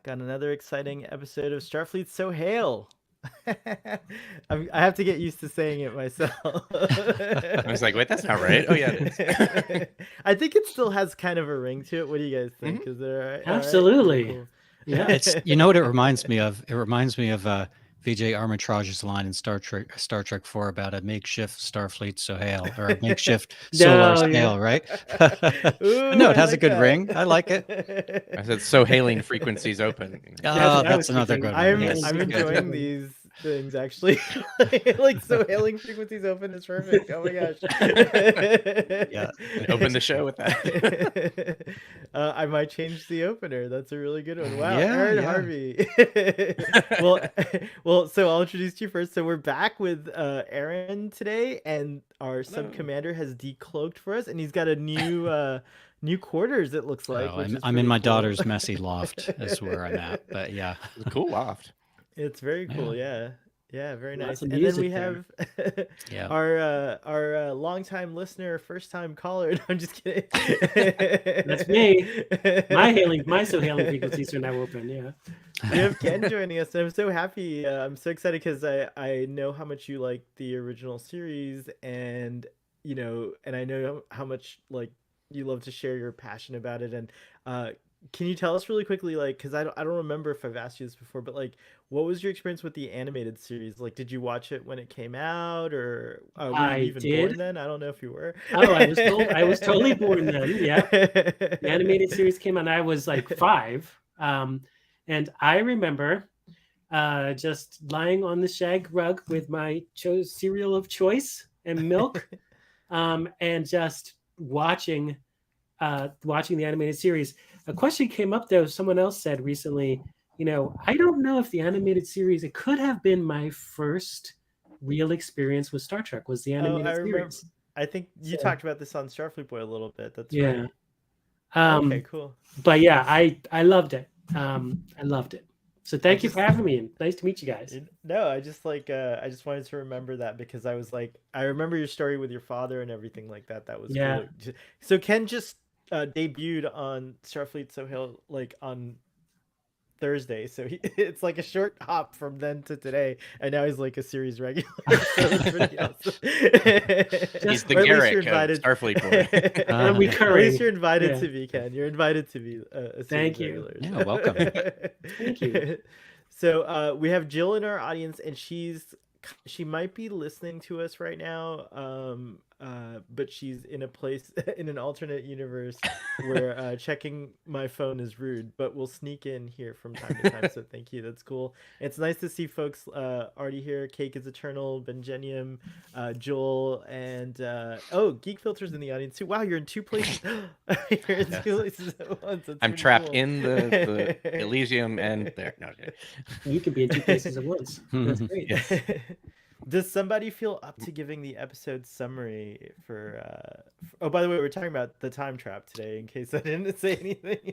back on another exciting episode of Starfleet So Hail. I have to get used to saying it myself. I was like, wait, that's not right. Oh, yeah, it is. I think it still has kind of a ring to it. What do you guys think? Mhm. Is it all right? All right, cool, Absolutely. cool. Yeah. It's you know what it reminds me of? It reminds me of VJ Armitrage's line in Star Trek 4 about a makeshift Starfleet so hail or a makeshift solar No, yeah. sail, right? Ooh, No, I it has a like good that. ring. I like it. I said, so hailing frequencies open. Oh, I that's was another thinking. good I'm one. Yes, I'm good. enjoying these things actually. Like so hailing frequencies open is perfect. Oh my gosh. Yeah. Open the show with that. I might change the opener. That's a really good one. Wow, Yeah, Aaron yeah. Harvey. well, well, so I'll introduce you first. So we're back with Aaron today, and our sub commander has decloaked for us, and he's got a new quarters. It looks like. Oh, Which is I'm in pretty my cool. daughter's messy loft. Is where I'm at. But yeah, It's a cool loft. It's very cool, yeah. Yeah, very nice. Lots of And then we music there. have yeah. our longtime listener, first time caller. No, I'm just kidding. That's me. My so hailing frequencies are now open. Yeah. We have Ken joining us, and I'm so happy. I'm so excited because I know how much you like the original series, and and I know how much like you love to share your passion about it. And can you tell us really quickly, like, because I don't remember if I've asked you this before, but like, what was your experience with the animated series? Like, did you watch it when it came out, or were you I even did. born then? I don't know if you were. Oh, I was totally born then. Yeah. The animated series came out. I was like 5. And I remember just lying on the shag rug with my cereal of choice and milk, and just watching the animated series. A question came up though. Someone else said recently, I don't know if the animated series, it could have been my first real experience with Star Trek was the Oh, animated I remember. series. I think you So, talked about this on Starfleet Boy a little bit. That's yeah. right. Okay, cool. But yeah, I loved it. I loved it. So thank you for having me. And nice to meet you guys. No, I just wanted to remember that because I was like, I remember your story with your father and everything like that. That was Yeah. cool. So Ken just debuted on Starfleet So Hill like on Thursday, so it's like a short hop from then to today, and now he's like a series regular. So it's pretty awesome. He's the Or at least Garrick you're of invited. Starfleet Boy. I'm At recurring. least you're invited Yeah. to be, Ken. You're invited to be a series Thank you. regular. Yeah, welcome. Thank you. So we have Jill in our audience, and she might be listening to us right now, but she's in a place in an alternate universe where checking my phone is rude, but we'll sneak in here from time to time. So thank you, that's cool. It's nice to see folks already here. Cake is Eternal, Benjenium, Joel, and Geek Filter's in the audience too. Wow, you're in 2 places. You're in 2 places at once. That's I'm pretty trapped cool. in the Elysium and there. No, okay. You can be in 2 places at once. That's great. Yes. Does somebody feel up to giving the episode summary for oh, by the way, we're talking about the time trap today in case I didn't say anything.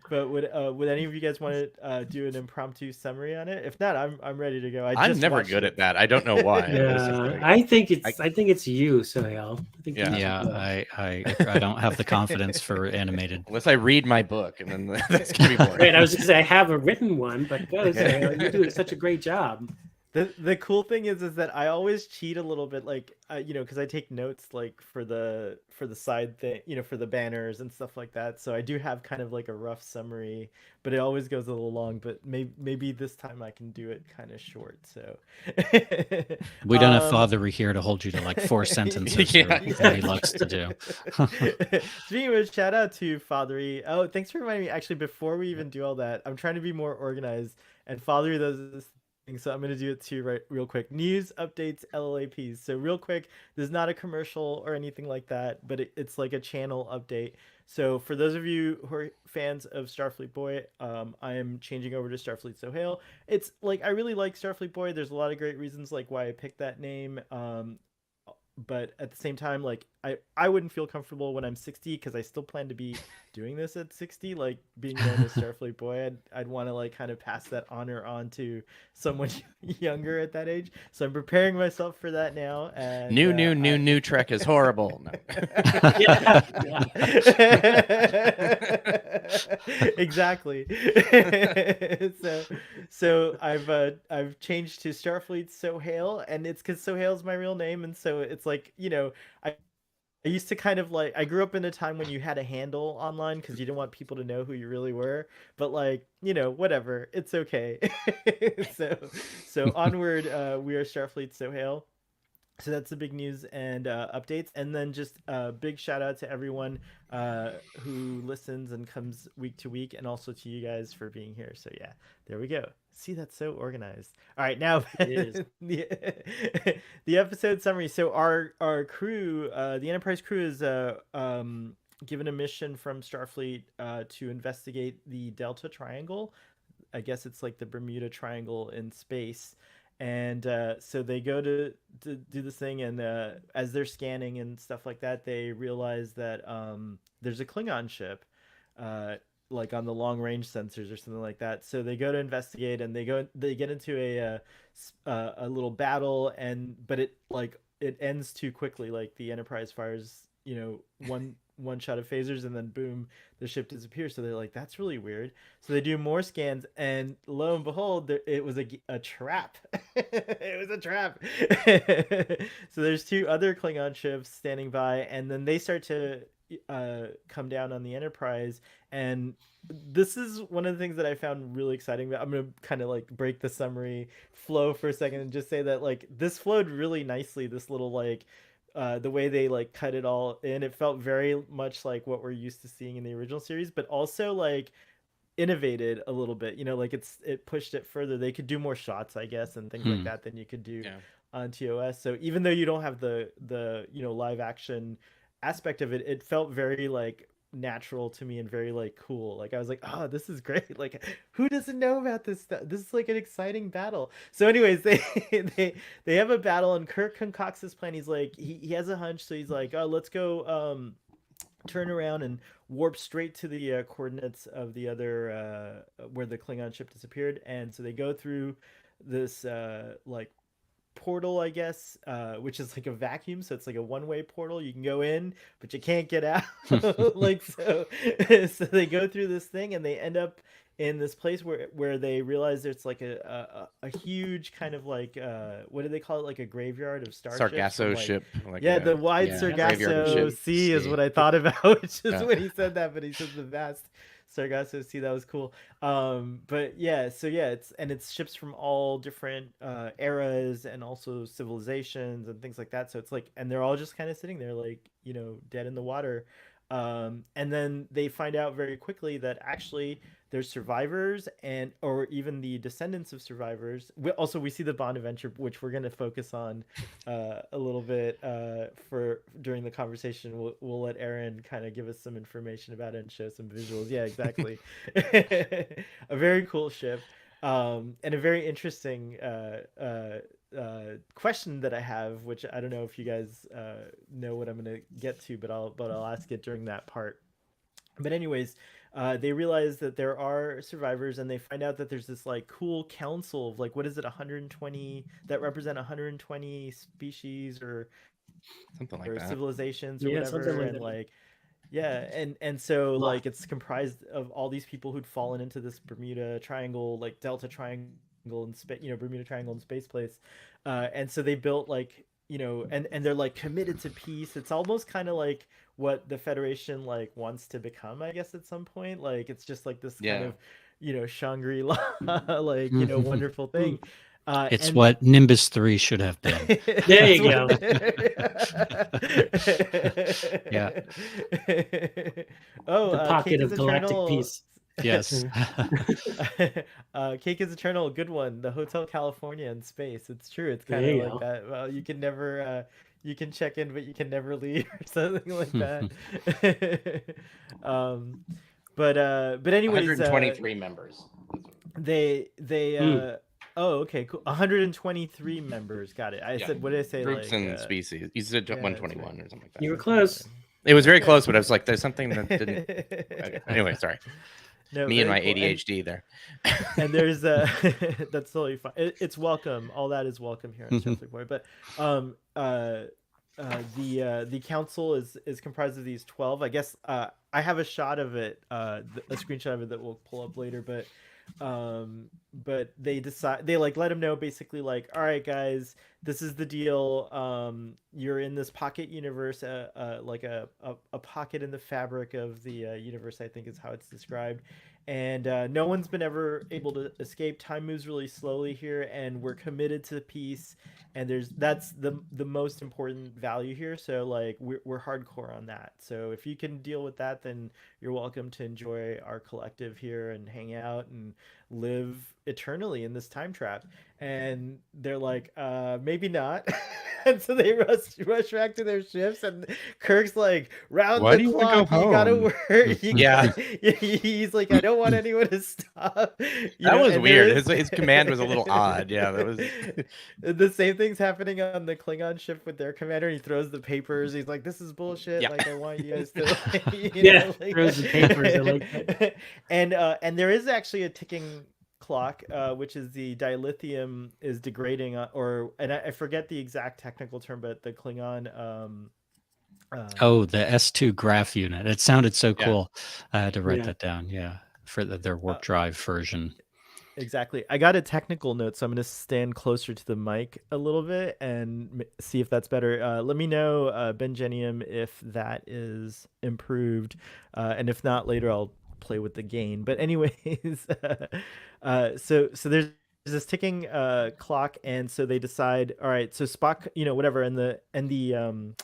But would any of you guys want to do an impromptu summary on it? If not, I'm ready to go. I'm never good at that. I don't know why. It's just like- I think it's you, Sohail. I think Yeah. you Yeah, should go. I don't have the confidence for animated. Unless I read my book, and then that's gonna be boring. Wait, I was just gonna say I have a written one, but go, Sohail. You're doing such a great job. The cool thing is that I always cheat a little bit, like because I take notes like for the side thing, for the banners and stuff like that. So I do have kind of like a rough summary, but it always goes a little long. But maybe this time I can do it kind of short. So We don't have Father here to hold you to like 4 sentences. Yeah. That he loves to do. Speaking of which, shout out to Fathery. Oh, thanks for reminding me. Actually, before we even do all that, I'm trying to be more organized, and Fathery does this thing, so I'm going to do it too real quick. News, updates, LLAPs. So real quick, there's not a commercial or anything like that, but it's like a channel update. So for those of you who are fans of Starfleet Boy, I am changing over to Starfleet So Hail. It's like, I really like Starfleet Boy. There's a lot of great reasons like why I picked that name. But at the same time, like, I wouldn't feel comfortable when I'm 60 because I still plan to be doing this at 60, like being known as Starfleet boy. I'd want to like kind of pass that honor on to someone younger at that age. So I'm preparing myself for that now. And New Trek is horrible. No. Exactly. So I've changed to Starfleet Sohail, and it's because Sohail's my real name, and so it's like, you know, I used to kind of like, I grew up in a time when you had a handle online because you didn't want people to know who you really were, but like, you know, whatever, it's okay. so onward, we are Starfleet Sohail. So that's the big news and updates, and then just a big shout out to everyone who listens and comes week to week, and also to you guys for being here. So yeah, there we go. See, that's so organized. All right, now the episode summary. So our crew, the Enterprise crew, is given a mission from Starfleet to investigate the Delta Triangle. I guess it's like the Bermuda Triangle in space. And so they go to do this thing, and as they're scanning and stuff like that, they realize that there's a Klingon ship like on the long range sensors or something like that. So they go to investigate, and they get into a little battle, but it ends too quickly. Like the Enterprise fires, you know, one shot of phasers, and then boom, the ship disappears. So they're like, that's really weird. So they do more scans, and lo and behold, it was a trap. It was a trap. So there's two other Klingon ships standing by, and then they start to come down on the Enterprise. And this is one of the things that I found really exciting. But I'm gonna kind of like break the summary flow for a second and just say that like this flowed really nicely. This little like the way they like cut it all in, it felt very much like what we're used to seeing in the original series, but also like innovated a little bit, you know, like it pushed it further. They could do more shots, I guess, and things like that than you could do on TOS. So even though you don't have the you know, live action aspect of it, it felt very like natural to me and very like cool. Like I was like, oh, this is great. Like who doesn't know about this stuff? This is like an exciting battle. So anyways, they have a battle, and Kirk concocts this plan. He's like, he has a hunch, so he's like, oh, let's go turn around and warp straight to the coordinates of the other where the Klingon ship disappeared. And so they go through this like portal, I guess, which is like a vacuum, so it's like a one-way portal. You can go in, but you can't get out. Like so they go through this thing, and they end up in this place where they realize there's like a huge kind of like what do they call it, like a graveyard of Sargasso ship, like the wide Sargasso Sea is what I thought about, which is when he said that, but he says the vast Sargasso Sea. That was cool. But yeah, so yeah, it's ships from all different eras and also civilizations and things like that. So it's like, and they're all just kind of sitting there like, you know, dead in the water. And then they find out very quickly that actually there's survivors or even the descendants of survivors. We see the Bond adventure, which we're going to focus on a little bit for during the conversation. We'll let Aaron kind of give us some information about it and show some visuals. Yeah, exactly. A very cool ship, and a very interesting question that I have, which I don't know if you guys know what I'm going to get to, but I'll ask it during that part. But anyways, they realize that there are survivors, and they find out that there's this like cool council of like, what is it, 120 that represent 120 species or something like that, civilizations or whatever, and like yeah, and so like it's comprised of all these people who'd fallen into this Bermuda Triangle, like Delta Triangle in space, you know, Bermuda Triangle in space place, and so they built like, you know, and they're like committed to peace. It's almost kind of like what the Federation like wants to become, I guess, at some point. Like it's just like this kind of, you know, Shangri-La like, you know, wonderful thing. It's what Nimbus 3 should have been. There you go. Yeah. Oh, the pocket of galactic peace. Yes. Cake is Eternal, good one. The Hotel California in space. It's true. It's kind of like that. Well, you can never you can check in, but you can never leave, or something like that. But anyways, 123 members. They Oh, okay, cool. 123 members. Got it. I Yeah. said, what did I say? Groups Like, and species. You said yeah, that's 121 right. or something like You that. were close. It was very Okay. close, but I was like, there's something that didn't. Okay. Anyway, sorry. No, Me and very my cool. ADHD there. And there's that's totally fine. It's welcome. All that is welcome here on Starfleet Boy. But the council is comprised of these 12. I guess I have a shot of it, a screenshot of it that we'll pull up later. But they decide, they like let him know basically like, all right guys, this is the deal. You're in this pocket universe, like a pocket in the fabric of the universe, I think is how it's described. And no one's been ever able to escape. Time moves really slowly here, and we're committed to peace. And that's the most important value here. So like we're hardcore on that. So if you can deal with that, then you're welcome to enjoy our collective here and hang out and live eternally in this time trap. And they're like, maybe not. And so they rush back to their ships, and Kirk's like, round Why the do you wanna clock, go you gotta home? work. Yeah. He's like, I don't want anyone to stop. That was and weird. there is- His command was a little odd. Yeah, that was. the same thing's happening on the Klingon ship with their commander. He throws the papers. He's like, this is bullshit. Yeah. Like, I want you guys to Yeah, throws the papers. I like that. And there is actually a ticking clock, which is the dilithium is degrading, and I forget the exact technical term, but the Klingon Oh, the S2 graph unit. It sounded so Yeah. cool. I had to write Yeah. that down. Yeah, for their warp drive version. Exactly. I got a technical note, so I'm going to stand closer to the mic a little bit and see if that's better. Let me know, Benjenium, if that is improved, and if not, later I'll play with the gain. But anyways, so there's this ticking clock, and so they decide, all right, so Spock, whatever, and the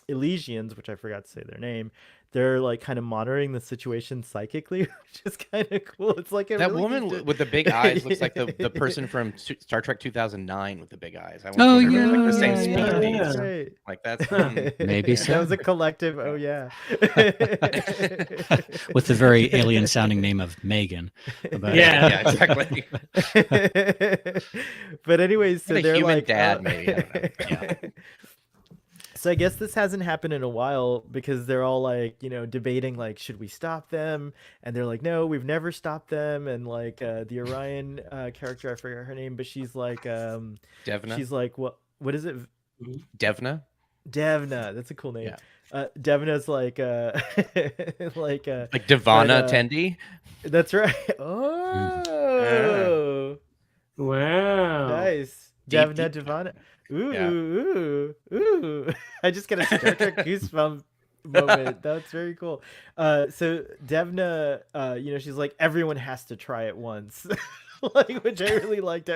Elysians, which I forgot to say their name, they're like kind of monitoring the situation psychically, which is kind of cool. It's like That really woman with the big eyes looks like the person from Star Trek 2009 with the big eyes. I Oh, wonder if it's like the same yeah, species. yeah. That's right. Like that's Maybe That so. was a collective. Oh yeah. With the very alien sounding name of Megan. But, Yeah. yeah, exactly. But anyways, so And a they're human like, dad, maybe. I don't know. Yeah. So I guess this hasn't happened in a while because they're all like, debating like, should we stop them? And they're like, no, we've never stopped them. And like the Orion character, I forget her name, but she's like, Devna. she's like, what is it? Devna. Devna. That's a cool name. Yeah. Devna's like, like Devana but, Tendi. that's right. Oh, Wow. nice. Deep, Devna deep. Devana. Yeah. Ooh. I just got a Star Trek goosebump moment. That's very cool. So Devna, she's like, everyone has to try it once. Like, which I really liked.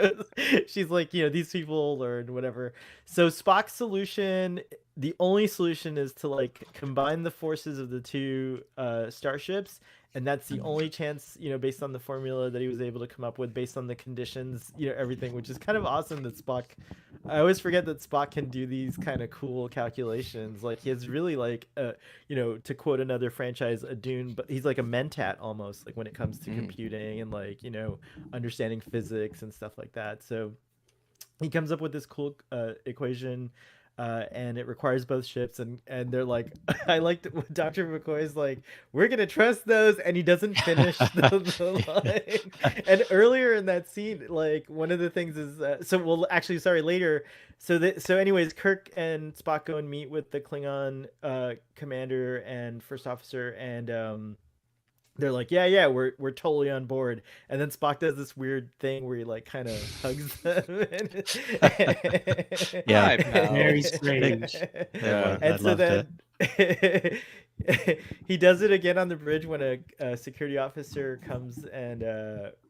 She's like, these people learn whatever. So Spock's solution, the only solution is to like combine the forces of the two starships, and that's the only chance, based on the formula that he was able to come up with, based on the conditions, everything, which is kind of awesome that Spock. I always forget that Spock can do these kind of cool calculations. Like he has really like, to quote another franchise, a Dune, but he's like a mentat almost, like when it comes to computing and like, understanding physics and stuff like that. So he comes up with this cool equation. And it requires both ships, and they're like, I liked what Dr. McCoy's like, we're gonna trust those, and he doesn't finish the line. And earlier in that scene, like one of the things is later. So anyways, Kirk and Spock go and meet with the Klingon commander and first officer, and they're like, yeah, we're totally on board. And then Spock does this weird thing where he like kind of hugs them. Yeah. Hi, pal. Very strange. Yeah. And I so loved then he does it again on the bridge when a security officer comes and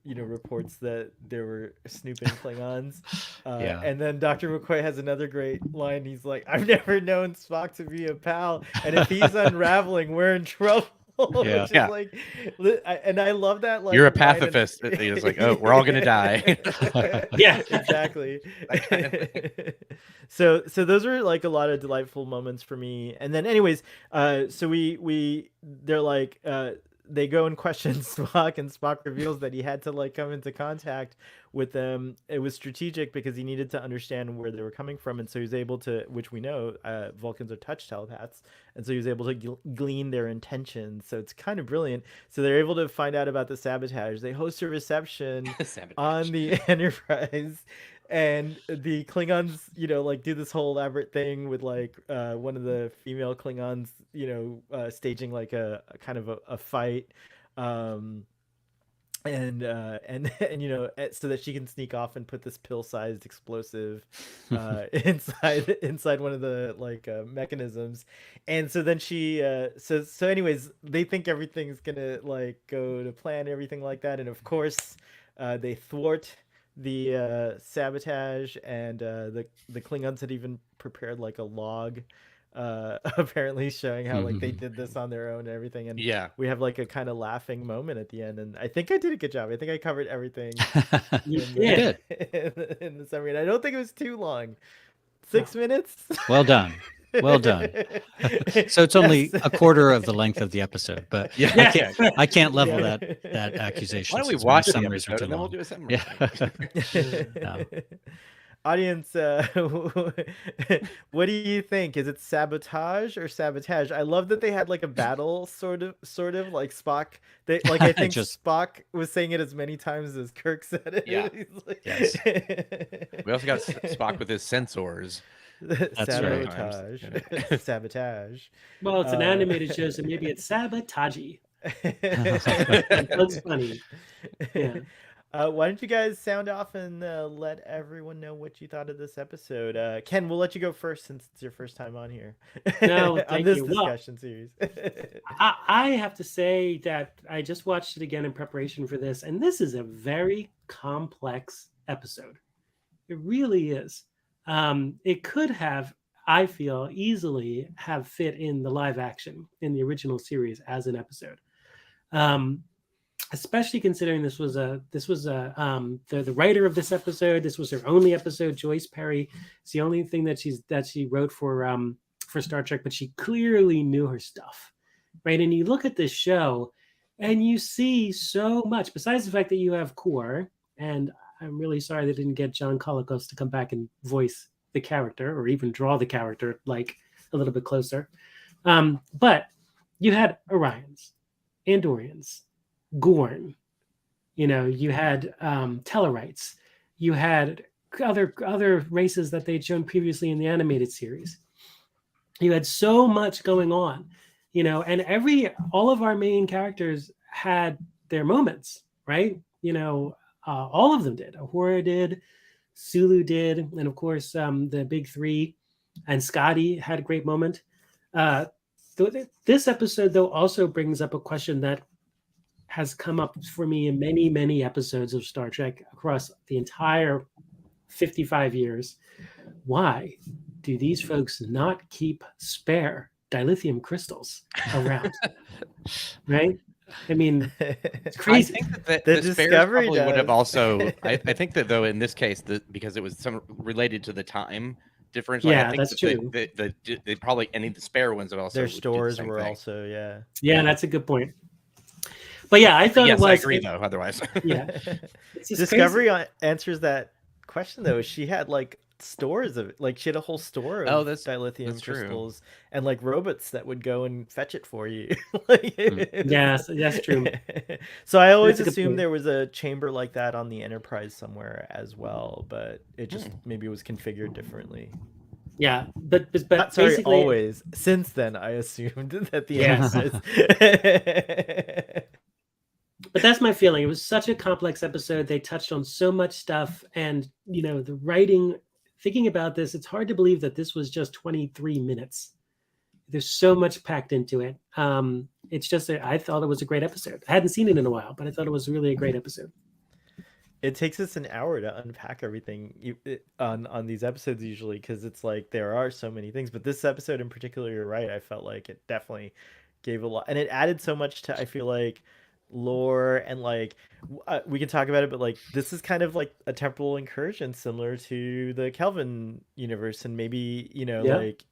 reports that there were snooping Klingons. Yeah. And then Dr. McCoy has another great line. He's like, I've never known Spock to be a pal, and if he's unraveling, we're in trouble. Yeah. Which is Yeah. like, and I love that. Like, You're a line in- pacifist. It's like, oh, we're all gonna die. Yeah. Exactly. That kind of So those are like a lot of delightful moments for me. And then anyways, so they're like, they go and question Spock, and Spock reveals that he had to like come into contact with them. It was strategic because he needed to understand where they were coming from, and so he was able to, which we know, Vulcans are touch telepaths, and so he was able to glean their intentions. So it's kind of brilliant. So they're able to find out about the sabotage. They host a reception on the Enterprise. And the Klingons, like do this whole elaborate thing with like one of the female Klingons, staging like a kind of a fight, and so that she can sneak off and put this pill-sized explosive inside one of the like mechanisms. And so then she so anyways, they think everything's gonna like go to plan, everything like that, and of course they thwart the sabotage, and the Klingons had even prepared like a log apparently showing how like they did this on their own and everything, and we have like a kind of laughing moment at the end, and I think I did a good job. I think I covered everything did. in the summary, and I don't think it was too long. 6 minutes. Well done. Well done. So it's only a quarter of the length of the episode, but I can't level that accusation. Why don't we since watch my the summaries episode are and too then we'll long. do a summary? No. Audience, what do you think? Is it sabotage or sabotage? I love that they had like a battle sort of like Spock. I think Spock was saying it as many times as Kirk said it. Yeah. Yes. We also got Spock with his sensors. Sabotage. Right. Sabotage. Well, it's an animated show, so maybe it's sabotagey. That's funny. Yeah. Why don't you guys sound off and let everyone know what you thought of this episode? Ken, we'll let you go first since it's your first time on here. No, on thank this you. discussion series. I have to say that I just watched it again in preparation for this, and this is a very complex episode. It really is. It could have, I feel, easily have fit in the live action in the original series as an episode. Especially considering this was the writer of this episode. This was her only episode. Joyce Perry. It's the only thing that she wrote for Star Trek, but she clearly knew her stuff, right? And you look at this show, and you see so much. Besides the fact that you have Core, and I'm really sorry they didn't get John Colicos to come back and voice the character, or even draw the character like a little bit closer. But you had Orions, Andorians, Gorn, you had Tellarites, you had other races that they'd shown previously in the animated series. You had so much going on, and all of our main characters had their moments, right? All of them did. Uhura did, Sulu did, and of course the big three, and Scotty had a great moment. This episode, though, also brings up a question that has come up for me in many, many episodes of Star Trek across the entire 55 years. Why do these folks not keep spare dilithium crystals around? Right? I mean, it's crazy. I think that the spares probably would have also. I think that though in this case, because it was related to the time difference. Yeah, I think that's true. They probably any of the spare ones also. Their stores the were thing. also Yeah, that's a good point. But yeah, I thought it was. I agree though. Otherwise, yeah, Discovery answers that question though. She had like stores of it, like she had a whole store of dilithium crystals and like robots that would go and fetch it for you. Yes, that's true. So I always assumed there was a chamber like that on the Enterprise somewhere as well, but it just maybe it was configured differently. Yeah, but sorry, basically, always. Since then, I assumed that the Enterprise. But that's my feeling. It was such a complex episode. They touched on so much stuff, and the writing. Thinking about this, it's hard to believe that this was just 23 minutes. There's so much packed into it. It's just I thought it was a great episode. I hadn't seen it in a while, but I thought it was really a great episode. It takes us an hour to unpack everything on these episodes usually, because it's like there are so many things. But this episode in particular, you're right. I felt like it definitely gave a lot, and it added so much to, I feel like, lore, and like we can talk about it, but like this is kind of like a temporal incursion similar to the Kelvin universe, and maybe like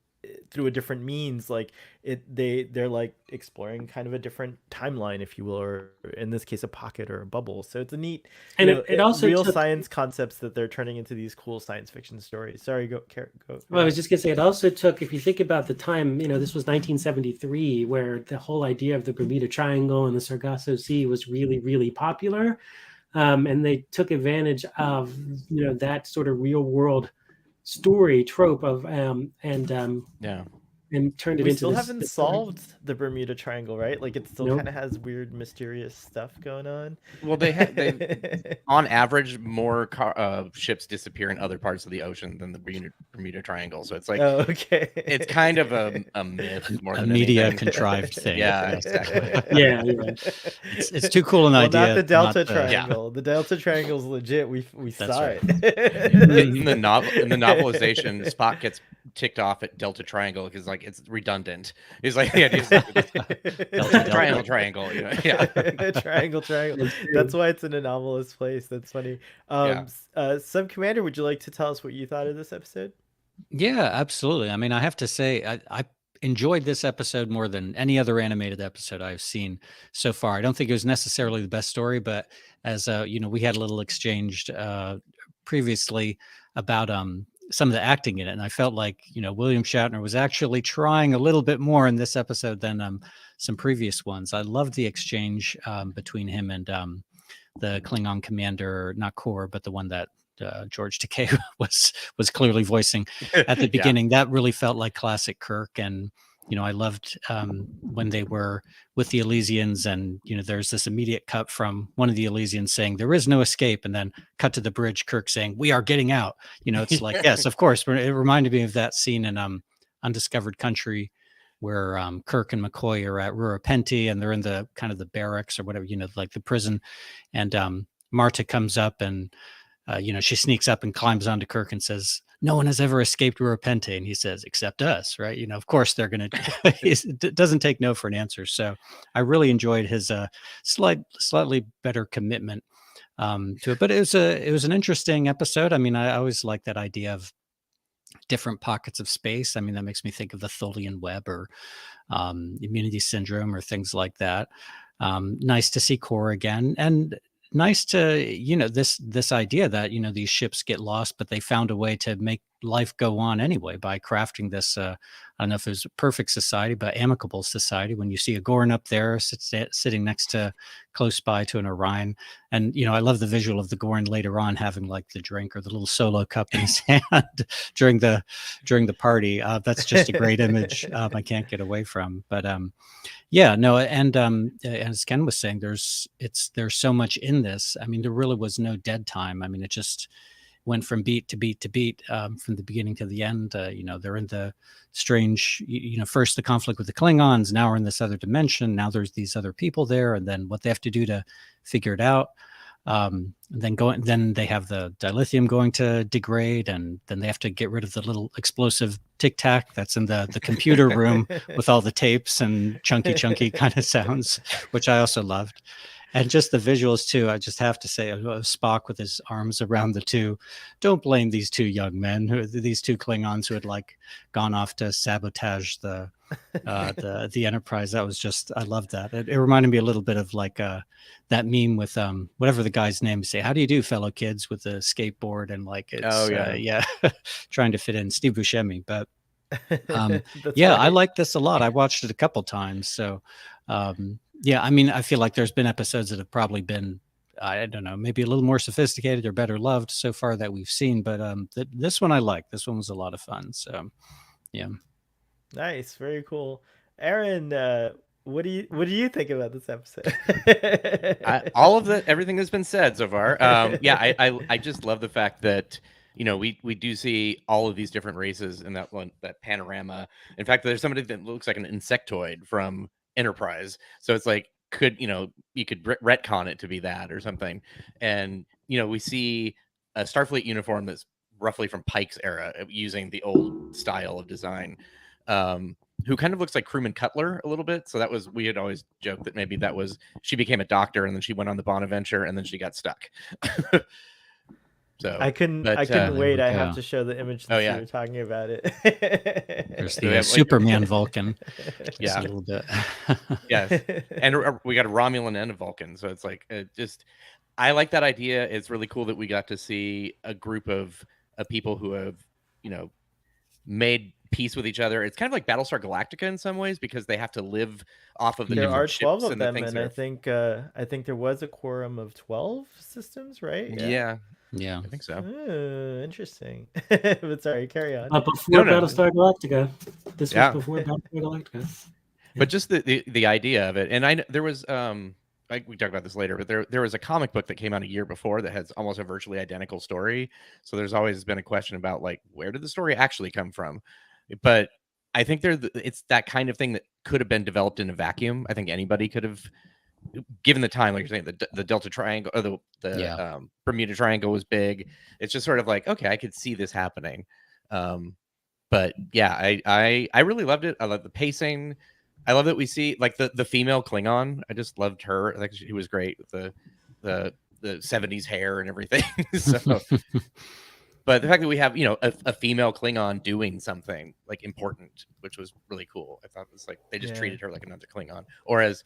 through a different means, like they're like exploring kind of a different timeline, if you will, or in this case a pocket or a bubble. So it's a neat, And it also real took. science concepts that they're turning into these cool science fiction stories. Sorry, go. Well, I was just gonna say it also took. If you think about the time, this was 1973, where the whole idea of the Bermuda Triangle and the Sargasso Sea was really, really popular, and they took advantage of that sort of real world story trope of Yeah. and turned it We into still this. haven't solved the Bermuda Triangle, right? Like it still Nope. kind of has weird, mysterious stuff going on. Well, they on average more ships disappear in other parts of the ocean than the Bermuda Triangle. So it's like, Oh, okay. it's kind of a myth more A than media anything. contrived thing. Yeah, Yes. exactly. Yeah. It's too cool an Well, idea. not the Delta not the- Triangle. The Delta Triangle's legit. We That's saw right. it. In the novelization, Spock gets ticked off at Delta Triangle because like it's redundant. He's like, yeah, Delta. triangle. Yeah. Triangle. That's why it's an anomalous place. That's funny. Sub Commander, would you like to tell us what you thought of this episode? Yeah, absolutely. I mean, I have to say, I enjoyed this episode more than any other animated episode I've seen so far. I don't think it was necessarily the best story, but as we had a little exchanged previously about some of the acting in it, and I felt like William Shatner was actually trying a little bit more in this episode than some previous ones. I loved the exchange between him and the Klingon commander, not Kor, but the one that George Takei was clearly voicing at the beginning. That really felt like classic Kirk. And I loved when they were with the Elysians, and there's this immediate cut from one of the Elysians saying there is no escape, and then cut to the bridge, Kirk saying we are getting out. It's like, yes, of course. It reminded me of that scene in Undiscovered Country, where Kirk and McCoy are at Rurapenti, and they're in the kind of the barracks or whatever, like the prison, and Marta comes up and she sneaks up and climbs onto Kirk and says, no one has ever escaped Rurapenti. And he says, except us, right? Of course they're going to, it doesn't take no for an answer. So I really enjoyed his slightly better commitment to it. But it was an interesting episode. I mean, I always like that idea of different pockets of space. I mean, that makes me think of the Tholian web or immunity syndrome or things like that. Nice to see Kor again, and nice to this idea that these ships get lost, but they found a way to make life go on anyway by crafting this I don't know if it was a perfect society, but amicable society. When you see a Gorn up there sitting next to close by to an Orion, and I love the visual of the Gorn later on having like the drink or the little solo cup in his hand during the party. That's just a great image. I can't get away from. But yeah, no, and as Ken was saying, there's so much in this. I mean, there really was no dead time. I mean, it just went from beat to beat to beat, from the beginning to the end. They're in the strange, first the conflict with the Klingons, now we're in this other dimension. Now there's these other people there, and then what they have to do to figure it out. Then they have the dilithium going to degrade, and then they have to get rid of the little explosive tic tac that's in the computer room with all the tapes and chunky kind of sounds, which I also loved. And just the visuals too. I just have to say, Spock with his arms around the two. Don't blame these two young men, these two Klingons who had like gone off to sabotage the Enterprise. That was just, I loved that. It reminded me a little bit of like that meme with whatever the guy's name is. Say, how do you do, fellow kids, with the skateboard, and like it's trying to fit in Steve Buscemi. But yeah, right. I like this a lot. I watched it a couple times, so. Yeah, I mean, I feel like there's been episodes that have probably been, I don't know, maybe a little more sophisticated or better loved so far that we've seen. But this one I like. This one was a lot of fun. So, yeah. Nice, very cool. Aaron, what do you think about this episode? All of everything that's been said so far. Yeah, I just love the fact that we do see all of these different races in that panorama. In fact, there's somebody that looks like an insectoid from Enterprise, so it's like you could retcon it to be that or something. And we see a Starfleet uniform that's roughly from Pike's era, using the old style of design, who kind of looks like Crewman Cutler a little bit. So we had always joked that maybe she became a doctor and then she went on the Bonaventure and then she got stuck. So I couldn't but wait. There we I have go. to show the image Oh, since yeah. you were talking about it. There's So the we have, like, Superman Vulcan. Yeah. It's a little bit. yes, and we got a Romulan and a Vulcan, so it's like just I like that idea. It's really cool that we got to see a group of people who have, you know, made peace with each other. It's kind of like Battlestar Galactica in some ways, because they have to live off of the There are different 12 ships of and the them, things and that I think there was a quorum of 12 systems, right? yeah, Yeah. I think so. Interesting. But sorry, carry on. Before No. Battlestar Galactica. This was Yeah. before Battlestar Galactica. But just the idea of it, and there was like we talk about this later, but there was a comic book that came out a year before that has almost a virtually identical story. So there's always been a question about, like, where did the story actually come from? But I think it's that kind of thing that could have been developed in a vacuum. I think anybody could have, given the time, like you're saying, the Delta Triangle or the Bermuda Triangle was big. It's just sort of like, okay, I could see this happening. But yeah, I really loved it. I love the pacing. I love that we see, like, the female Klingon. I just loved her. Like, she was great with the 70s hair and everything. So, but the fact that we have, you know, a female Klingon doing something like important, which was really cool. I thought it was like they just treated her like another Klingon, or as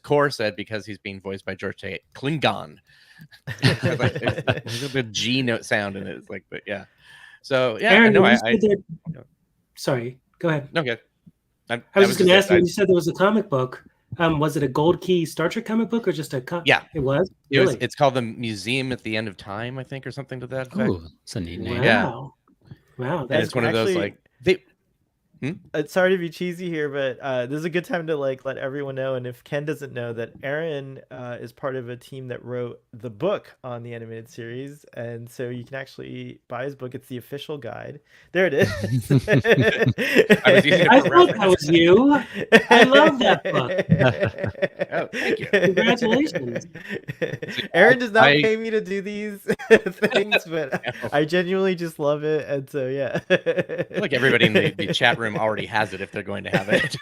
Kor said, because he's being voiced by George Tate, Klingon. Like, there's a bit G note sound in it. It's like, but yeah. So yeah, Aaron, no, sorry, go ahead. No, good. I was just going to ask you. You said there was a comic book. Was it a Gold Key Star Trek comic book, or just a? Yeah, it was. Really? It's called the Museum at the End of Time, I think, or something to that effect. Oh, it's a neat name. Wow. Wow, and it's one of those, like, they. Sorry to be cheesy here, but this is a good time to, like, let everyone know, and if Ken doesn't know, that Aaron is part of a team that wrote the book on the animated series, and so you can actually buy his book. It's the official guide. There it is. I thought that was you. I love that book. Oh, thank you. Congratulations. Aaron does not pay me to do these things, but I genuinely just love it, and so yeah. I feel like everybody in the chat room already has it if they're going to have it.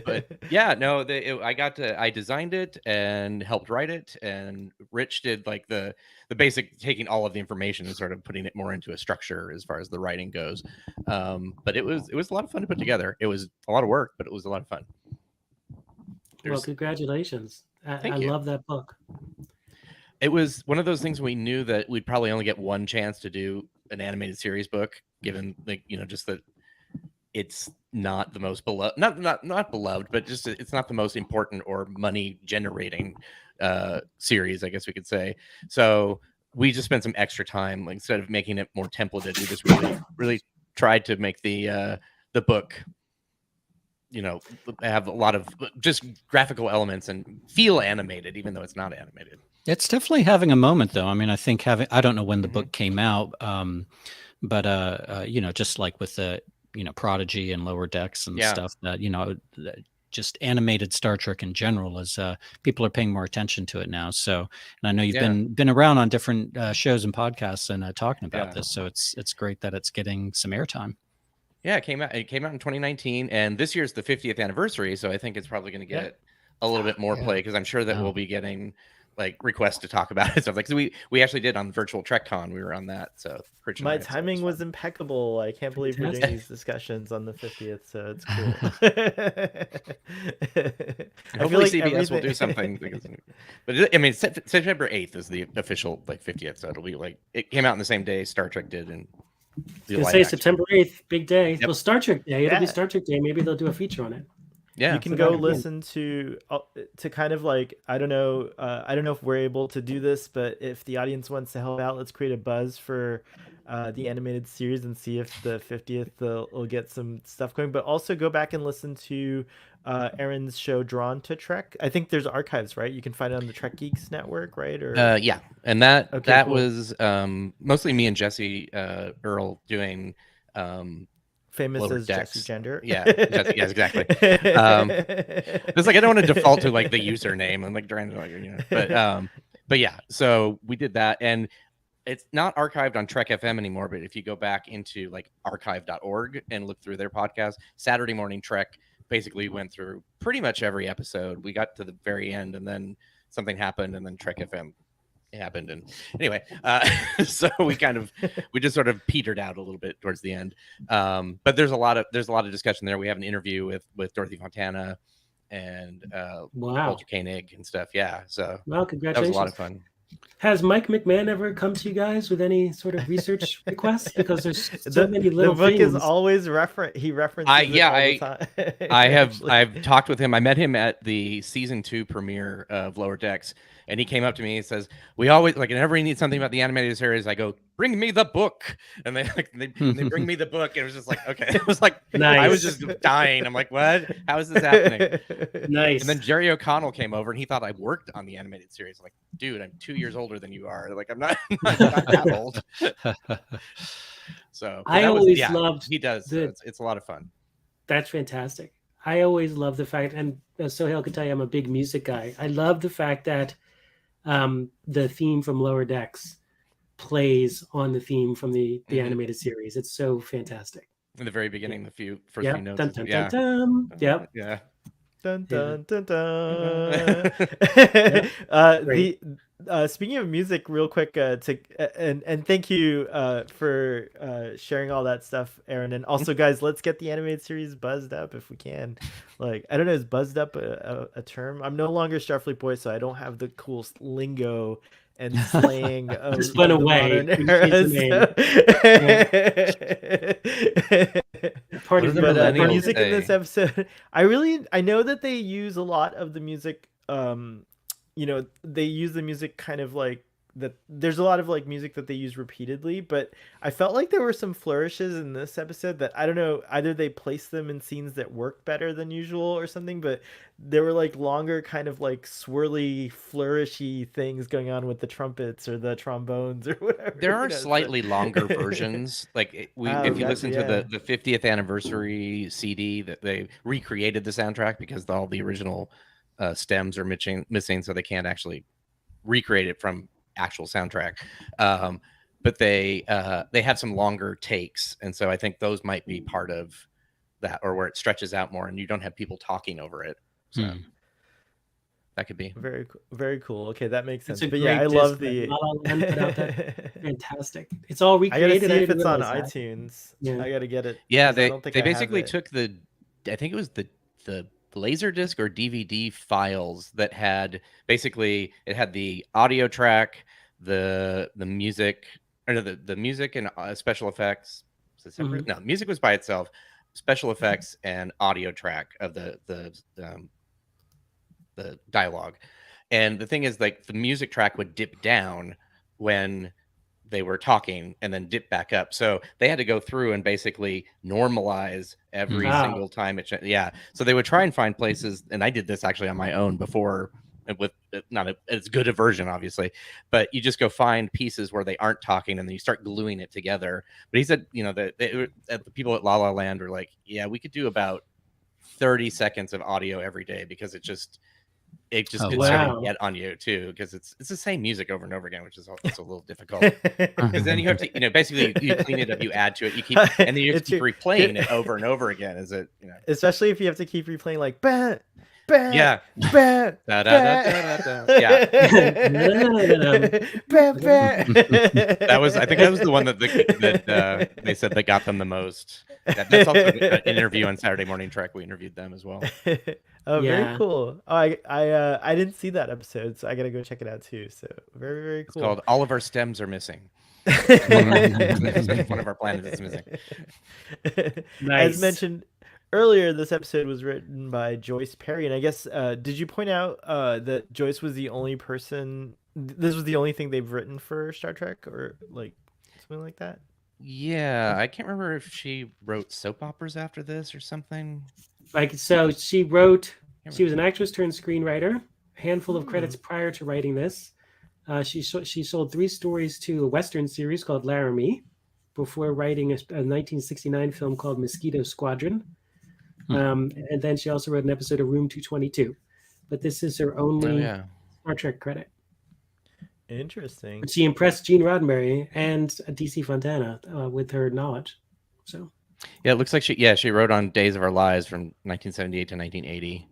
But yeah, no, I designed it and helped write it, and Rich did, like, the basic, taking all of the information and sort of putting it more into a structure as far as the writing goes. But it was a lot of fun to put together. It was a lot of work, but it was a lot of fun. Well, congratulations. I love that book. It was one of those things we knew that we'd probably only get one chance to do an animated series book, given, like, you know, just that it's not the most beloved, not beloved, but just it's not the most important or money generating series, I guess we could say. So we just spent some extra time, like, instead of making it more templated, we just really tried to make the book, you know, have a lot of just graphical elements and feel animated, even though it's not animated. It's definitely having a moment, though. I mean, I think I don't know when the book came out, but you know, just like with the, you know, Prodigy and Lower Decks and stuff, that, you know, just animated Star Trek in general, is people are paying more attention to it now. So, and I know you've been around on different shows and podcasts and talking about this. So it's great that it's getting some airtime. Yeah, it came out in 2019, and this year's the 50th anniversary. So I think it's probably going to get a little bit more play, because I'm sure that we'll be getting, like, requests to talk about it. Stuff like, so we actually did on virtual TrekCon. We were on that. So my timing was impeccable. I can't believe we're doing these discussions on the 50th. So it's cool. Hopefully CBS will do something. But I mean, September 8th is the official, like, 50th. So it'll be like, it came out on the same day Star Trek did, and I was gonna say September 8th, big day. Yep. Well, Star Trek Day. It'll be Star Trek Day. Maybe they'll do a feature on it. Yeah, you can go listen to kind of, like, I don't know if we're able to do this, but if the audience wants to help out, let's create a buzz for the animated series and see if the 50th will get some stuff going. But also go back and listen to Aaron's show Drawn to Trek. I think there's archives, right? You can find it on the Trek Geeks Network, right? Or yeah, and that cool. was mostly me and Jesse Earl doing famous as Jesse Gender. Yeah, yes, exactly. It's like, I don't want to default to, like, the username. I'm like trying to, like, you know, but yeah. So we did that, and it's not archived on Trek FM anymore. But if you go back into, like, archive.org and look through their podcast, Saturday Morning Trek basically went through pretty much every episode. We got to the very end, and then something happened, and then Trek FM happened. And anyway, so we just sort of petered out a little bit towards the end. But there's a lot of discussion there. We have an interview with Dorothy Fontana and Wow. Walter Koenig and stuff. Yeah. So Well, that was congratulations. a lot of fun. Has Mike McMahon ever come to you guys with any sort of research requests? Because there's so many little the book things. is always he references it all the time. I've talked with him. I met him at the season 2 premiere of Lower Decks, and he came up to me and says, "We always whenever we need something about the animated series, I go, bring me the book," and they bring me the book. And it was just like, okay, it was like Nice. I was just dying. I'm like, what? How is this happening? Nice. And then Jerry O'Connell came over, and he thought I worked on the animated series. I'm like, dude, I'm 2 years older than you are. Like, I'm not that old. So I always loved he does. So it's a lot of fun. That's fantastic. I always love the fact, and Sohail can tell you I'm a big music guy. I love the fact that the theme from Lower Decks plays on the theme from the animated series. It's so fantastic. In the very beginning, the first few notes. Dun, dun, dun, dun. Yep. Yeah. Dun dun dun dun. Speaking of music, real quick, and thank you for sharing all that stuff, Aaron. And also, guys, let's get the animated series buzzed up if we can. Like, I don't know, is buzzed up a term? I'm no longer Starfleet boy, so I don't have the cool lingo and slang of just went away. Part of the music in this episode, I know that they use a lot of the music. They use the music kind of like that. There's a lot of like music that they use repeatedly, but I felt like there were some flourishes in this episode that I don't know, either they placed them in scenes that worked better than usual or something, but there were like longer kind of like swirly flourishy things going on with the trumpets or the trombones or whatever. There are slightly longer versions. Like if you listen to the 50th anniversary CD, that they recreated the soundtrack because all the original stems are missing, so they can't actually recreate it from actual soundtrack. But they have some longer takes, and so I think those might be part of that, or where it stretches out more and you don't have people talking over it. So that could be very, very cool. Okay, that makes sense. But yeah, I love the fantastic. It's all recreated. I gotta see if it's on iTunes. Yeah. I gotta get it. Yeah, they basically took I think it was the Laserdisc or DVD files that had basically, it had the audio track, the music, or no, the music and special effects. No, music was by itself, special effects and audio track of the dialogue. And the thing is, like, the music track would dip down when they were talking and then dip back up. So they had to go through and basically normalize every single time so they would try and find places, and I did this actually on my own before, with not as good a version obviously, but you just go find pieces where they aren't talking and then you start gluing it together. But he said, the people at La La Land were like, yeah, we could do about 30 seconds of audio every day, because it just sort of get on you too, because it's the same music over and over again, which is a little difficult. Because then you have to, basically you clean it up, you add to it, you keep, and then you have to keep replaying it over and over again. Is it, especially if you have to keep replaying like yeah. Yeah. That was, I think that was the one that they said that got them the most. That's also an interview on Saturday Morning Trek. We interviewed them as well. Oh, very cool. Oh, I didn't see that episode, so I gotta go check it out too. So very, very cool. It's called All of Our Stems Are Missing. One of our planets is missing. Nice. As mentioned earlier, this episode was written by Joyce Perry, and I guess did you point out that Joyce was the only person? This was the only thing they've written for Star Trek, or like something like that? Yeah, I can't remember if she wrote soap operas after this or something. So she wrote. She was an actress turned screenwriter. A handful of credits prior to writing this. She sold 3 stories to a Western series called Laramie before writing a 1969 film called Mosquito Squadron. And then she also wrote an episode of Room 222. But this is her only Star Trek credit. Interesting. But she impressed Gene Roddenberry and DC Fontana with her knowledge. So yeah, it looks like she wrote on Days of Our Lives from 1978 to 1980.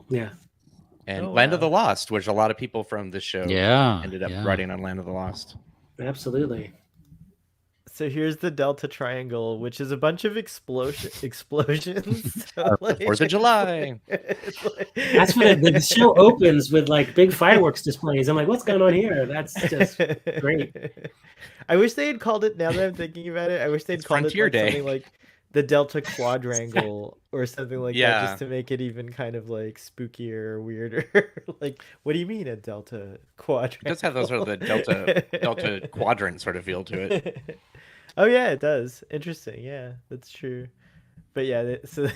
Yeah. and Oh, Land of the wow. Lost, which a lot of people from this show Yeah, ended up yeah. writing on Land of the Lost. Absolutely. So here's the Delta Triangle, which is a bunch of explosions. So The 4th of July. That's what the show opens with, like, big fireworks displays. I'm like, what's going on here? That's just great. I wish they had called it. Now that I'm thinking about it, I wish they'd It's called it Frontier like Day. something like the Delta Quadrangle or something like that, Yeah. just to make it even kind of like spookier or weirder. Like, what do you mean a Delta Quadrangle? It does have those sort of the Delta quadrant sort of feel to it. Oh yeah, it does. Interesting. Yeah, that's true. But yeah, so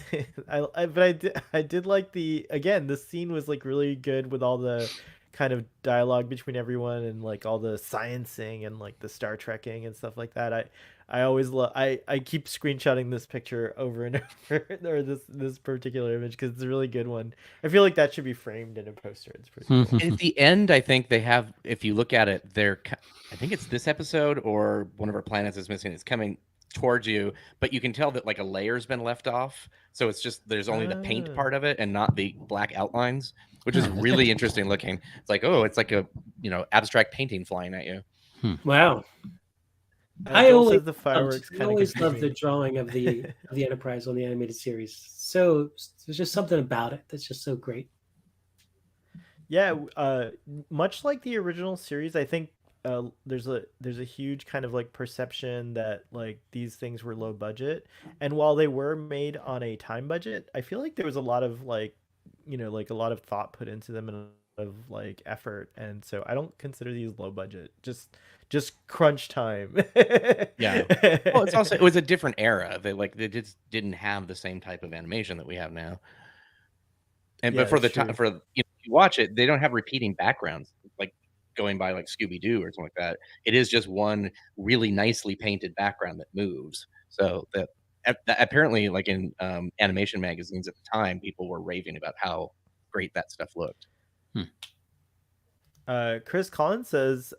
I did like the scene was like really good with all the kind of dialogue between everyone and like all the sciencing and like the Star Trekking and stuff like that. I always love I keep screenshotting this picture over and over, or this particular image, because it's a really good one. I feel like that should be framed in a poster. It's pretty cool. And at the end, I think they have, if you look at it, I think it's this episode or one of our planets is missing. It's coming towards you, but you can tell that like a layer's been left off. So it's just, there's only the paint Ah. part of it and not the black outlines, which is really interesting looking. It's like, oh, it's like a, abstract painting flying at you. Wow. I always the fireworks I always loved the drawing of the Enterprise on the animated series. So there's just something about it that's just so great. Yeah, much like the original series, I think there's a huge kind of like perception that like these things were low budget, and while they were made on a time budget, I feel like there was a lot of like, like a lot of thought put into them and of like effort, and so I don't consider these low budget. Just crunch time. Yeah. Well, it was a different era. They just didn't have the same type of animation that we have now. And but for the time, for if you watch it, they don't have repeating backgrounds like going by like Scooby Doo or something like that. It is just one really nicely painted background that moves. So that apparently, like in animation magazines at the time, people were raving about how great that stuff looked. Chris Collins says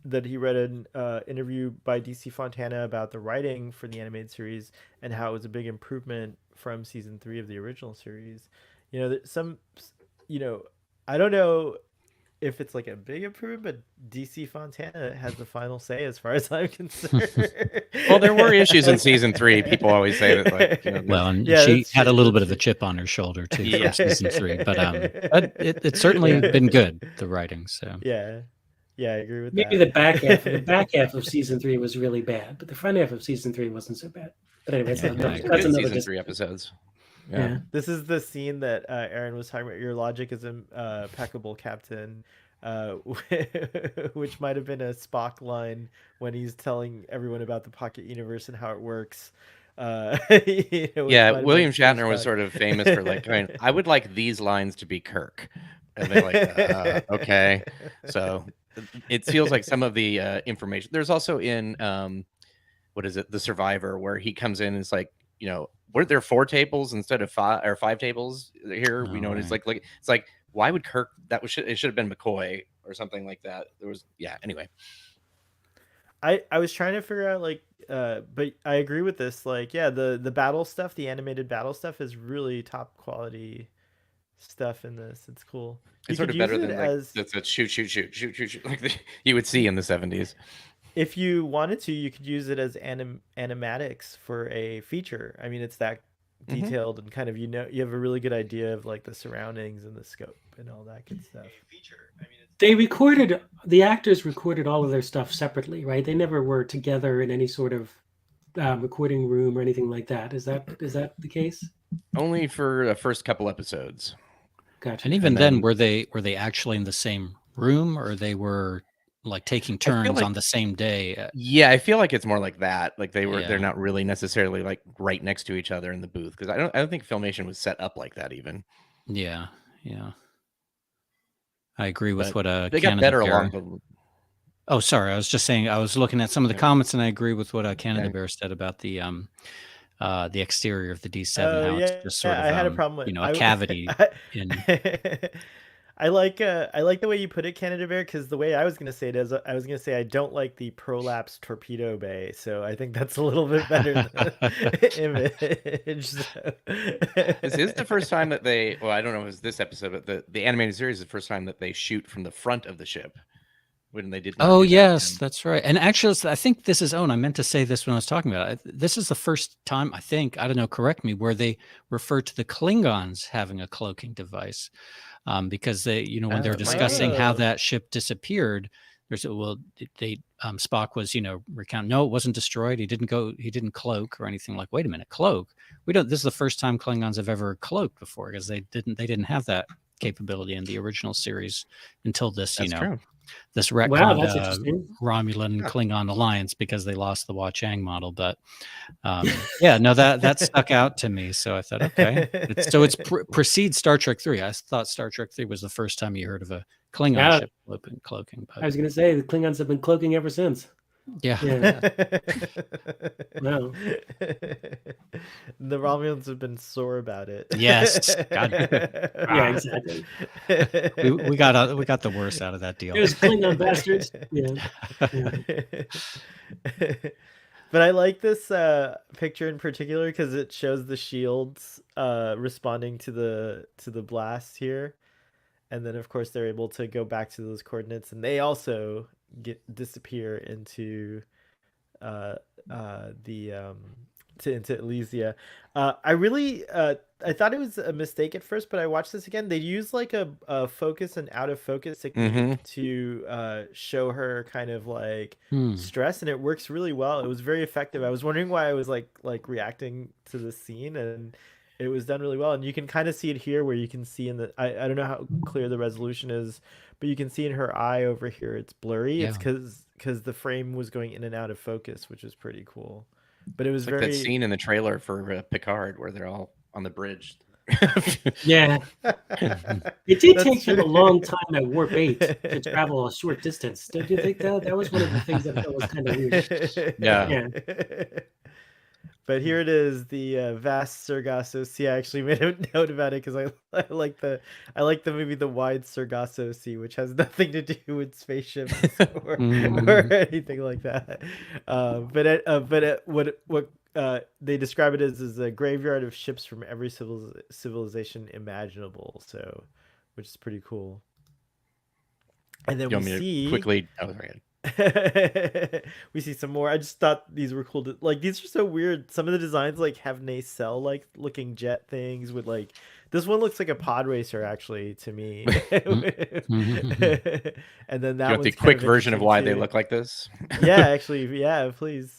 that he read an interview by DC Fontana about the writing for the animated series and how it was a big improvement from season 3 of the original series. I don't know if it's like a big improvement, but DC Fontana has the final say as far as I'm concerned. Well, there were issues in season 3. People always say that, like, well, and she had a little bit of a chip on her shoulder too Yeah. for season 3, but it's certainly been good, the writing. So yeah, I agree with Maybe that. the back half of season 3 was really bad, but the front half of season 3 wasn't so bad. But anyway, that's good another season 3 episodes. Yeah. This is the scene that Aaron was talking about. Your logic is impeccable, Captain. Which might have been a Spock line when he's telling everyone about the pocket universe and how it works. Yeah, William Shatner was sort of famous for like, I would like these lines to be Kirk. And they're like, okay. So it feels like some of the information. There's also in, what is it? The Survivor, where he comes in and it's like, weren't there 4 tables instead of 5 or 5 tables here? Oh, and it's like, why would Kirk? It should have been McCoy or something like that. There was, anyway. I was trying to figure out like, but I agree with this. Like, yeah, the battle stuff, the animated battle stuff is really top quality stuff in this. It's cool. It's sort of better than like the shoot like you would see in the 70s. If you wanted to, you could use it as animatics for a feature. I mean, it's that detailed and kind of, you have a really good idea of like the surroundings and the scope and all that good stuff. The actors recorded all of their stuff separately, right? They never were together in any sort of recording room or anything like that. Is that the case? Only for the first couple episodes. Gotcha. And even then, were they actually in the same room, or they were like taking turns on the same day? Yeah, I feel like it's more like that. Like they're not really necessarily like right next to each other in the booth, because I don't think Filmation was set up like that even. Yeah. I agree with what they got better along the. Oh, sorry. I was just saying. I was looking at some of the comments, and I agree with what Canada Bear said about the exterior of the D7. How it's just sort of I had a problem with a cavity. I like the way you put it, Canada Bear, because the way I was gonna say it is I was gonna say I don't like the prolapse torpedo bay, so I think that's a little bit better than image. So. This is the first time that they. Well, I don't know if it was this episode, but the animated series is the first time that they shoot from the front of the ship. When they did not Oh do that yes, in- that's right. And actually, I think this is I meant to say this when I was talking about it. This is the first time, I think, I don't know, correct me, where they refer to the Klingons having a cloaking device, because they, when they're Oh, it might be. discussing how Oh. that ship disappeared. Spock was, recount. No, it wasn't destroyed. He didn't cloak or anything. Like, wait a minute, cloak? We don't. This is the first time Klingons have ever cloaked before, because they didn't have that capability in the original series until this, That's true. this Wow, retcon that's interesting. Romulan Huh. Klingon alliance, because they lost the Hua Chang model. But yeah, no, that stuck out to me. So I thought, okay, it's precedes Star Trek 3. I thought Star Trek 3 was the first time you heard of a Klingon Yeah. ship cloaking. I was going to say the Klingons have been cloaking ever since. Yeah. Wow. The Romulans have been sore about it. Yes. God. Yeah, exactly. we got the worst out of that deal. Those Klingon bastards. Yeah. But I like this picture in particular because it shows the shields responding to the blast here, and then of course they're able to go back to those coordinates, and they also disappear into into Elysia. I really I thought it was a mistake at first, but I watched this again. They use like a focus and out of focus technique to show her kind of like stress, and it works really well. It was very effective. I was wondering why I was like reacting to the scene, and it was done really well. And you can kind of see it here, where you can see in the I don't know how clear the resolution is, but you can see in her eye over here it's blurry. Yeah. It's because the frame was going in and out of focus, which is pretty cool. But it was It's like very that scene in the trailer for Picard where they're all on the bridge. Yeah. It did That's take them a true. long time at Warp 8 to travel a short distance. Don't you think that? That was one of the things that I thought was kind of weird. Yeah. But here it is, the vast Sargasso Sea. I actually made a note about it because I like the movie The Wide Sargasso Sea, which has nothing to do with spaceships or anything like that. What they describe it as is a graveyard of ships from every civilization imaginable. So, which is pretty cool. And then You we want me see to quickly? Oh, sorry. we see some more. I just thought these were cool. Like, these are so weird. Some of the designs like have nacelle like looking jet things with like this one looks like a pod racer actually to me. And then that You want the quick version of why they look like this? Yeah, actually, yeah, please. And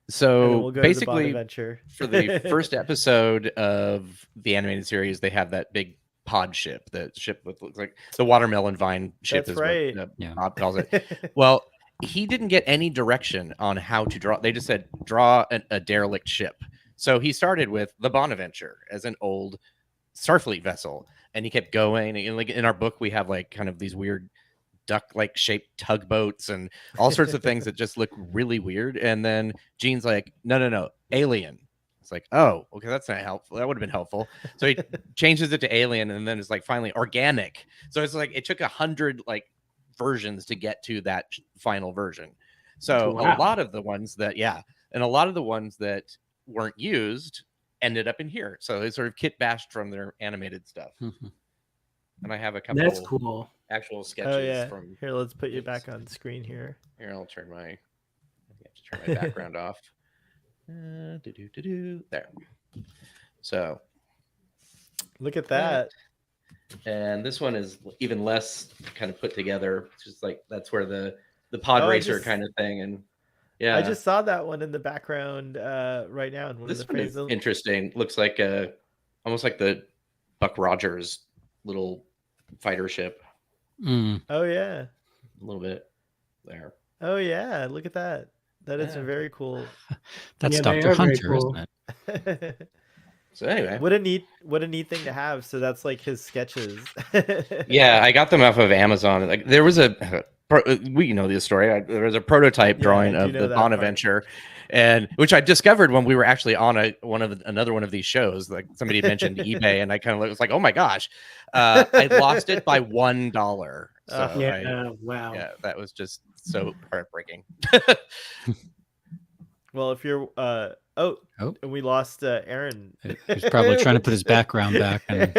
then So we'll go to the Bond basically, Adventure. for the first episode of the animated series, they have that big pod ship. The ship that looks like the watermelon vine ship. That's is right. what Yeah. Bob calls it. Well, he didn't get any direction on how to draw. They just said draw a derelict ship. So he started with the Bonaventure as an old Starfleet vessel, and he kept going. And like in our book, we have like kind of these weird duck-like shaped tugboats and all sorts of things that just look really weird. And then Gene's like, no, alien. It's like, oh, okay, that's not helpful. That would have been helpful. So he changes it to alien, and then it's like finally organic. So it's like it took 100 like versions to get to that final version. So Wow. a lot of the ones that weren't used ended up in here. So they sort of kit bashed from their animated stuff. And I have a couple That's cool. actual sketches Oh yeah. from Here, let's put you back on screen here. here. I'll turn my I have to turn my background off. There. So Look at that. and this one is even less kind of put together. It's just like that's where the pod Oh, I racer just- kind of thing. And yeah, I just saw that one in the background right now in one this of the one is frames. interesting. Looks like almost like the Buck Rogers little fighter ship. Oh yeah. A little bit there. Oh yeah. Look at that. That is Yeah. very cool. That's Yeah, they Dr. are very Hunter, cool. isn't it? So anyway, What a neat thing to have. So that's like his sketches. yeah, I got them off of Amazon. Like there was we know this story. There was a prototype Yeah, drawing I do of know the that part. Bonaventure, and which I discovered when we were actually on another one of these shows. Like somebody had mentioned eBay, and I kind of was like, oh my gosh, I lost it by $1. So wow. yeah, that was just so heartbreaking. Well, if you're and we lost Aaron. He's probably trying to put his background back and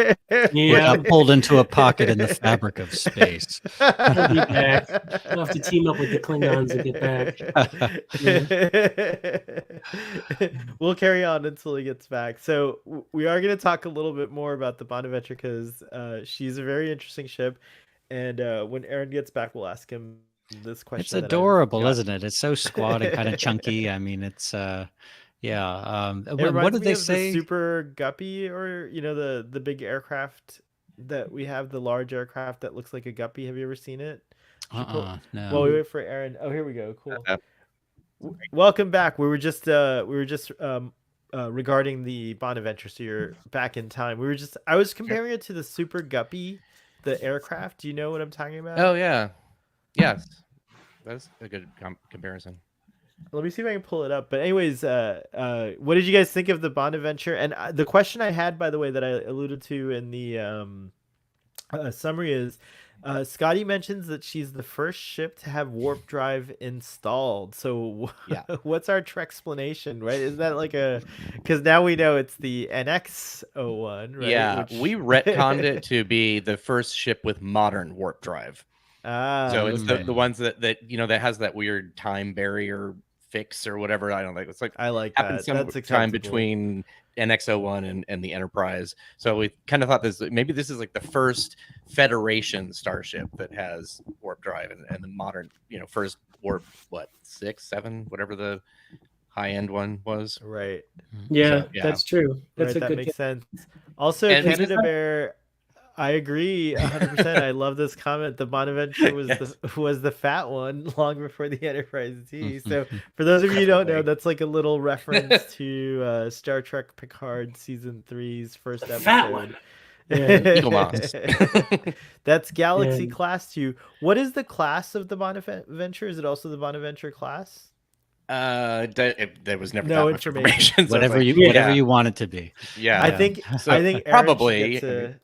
Yeah. got pulled into a pocket in the fabric of space. He'll be back. We'll have to team up with the Klingons and get back. We'll carry on until he gets back. So we are going to talk a little bit more about the Bonaventure because she's a very interesting ship. And when Aaron gets back, we'll ask him this question. It's adorable, isn't it? It's so squat and kind of chunky. I mean, it's what did they say? The Super Guppy, or the big aircraft that we have, the large aircraft that looks like a guppy. Have you ever seen it? No. Well, we wait for Aaron. Oh, here we go. Cool. Welcome back. We were just regarding the Bonaventure, so you're back in time. I was comparing it to the Super Guppy, the aircraft. Do you know what I'm talking about? Oh yeah. Yes, that's a good comparison. Let me see if I can pull it up. But anyways, what did you guys think of the Bonaventure? And the question I had, by the way, that I alluded to in the summary is, Scotty mentions that she's the first ship to have warp drive installed. So what's our explanation, right? Is that like because now we know it's the NX-01, right? Yeah, we retconned it to be the first ship with modern warp drive. So it's the ones that that has that weird time barrier fix or whatever. I don't think it's like I like that. That's time between NX-01 and the Enterprise. So we kind of thought this is like the first Federation starship that has warp drive and the modern first warp 6, 7, whatever the high end one was. Right. Yeah, that's true. That makes sense. Also, Canada Bear. I agree 100%. I love this comment. The Bonaventure was the fat one long before the Enterprise D. So for those of you who don't know, that's like a little reference to Star Trek Picard season 3's first episode. Fat one. That's Galaxy Class 2. What is the class of the Bonaventure? Is it also the Bonaventure class? There was never no information. So whatever you want it to be. Yeah, I think Aaron probably.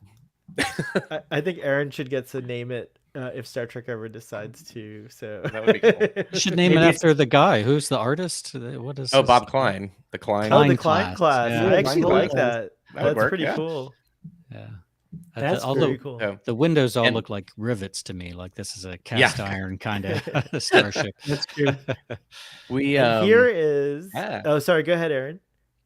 I think Aaron should get to name it if Star Trek ever decides to. So that would be cool. You should name it after the guy. Who's the artist? What is? Bob Klein. The Klein. Oh, the Klein class. Yeah. I actually like that. That's pretty cool. Yeah. That's very cool. The windows all look like rivets to me. Like this is a cast iron kind of starship. That's true. Here is. Oh, sorry. Go ahead, Aaron.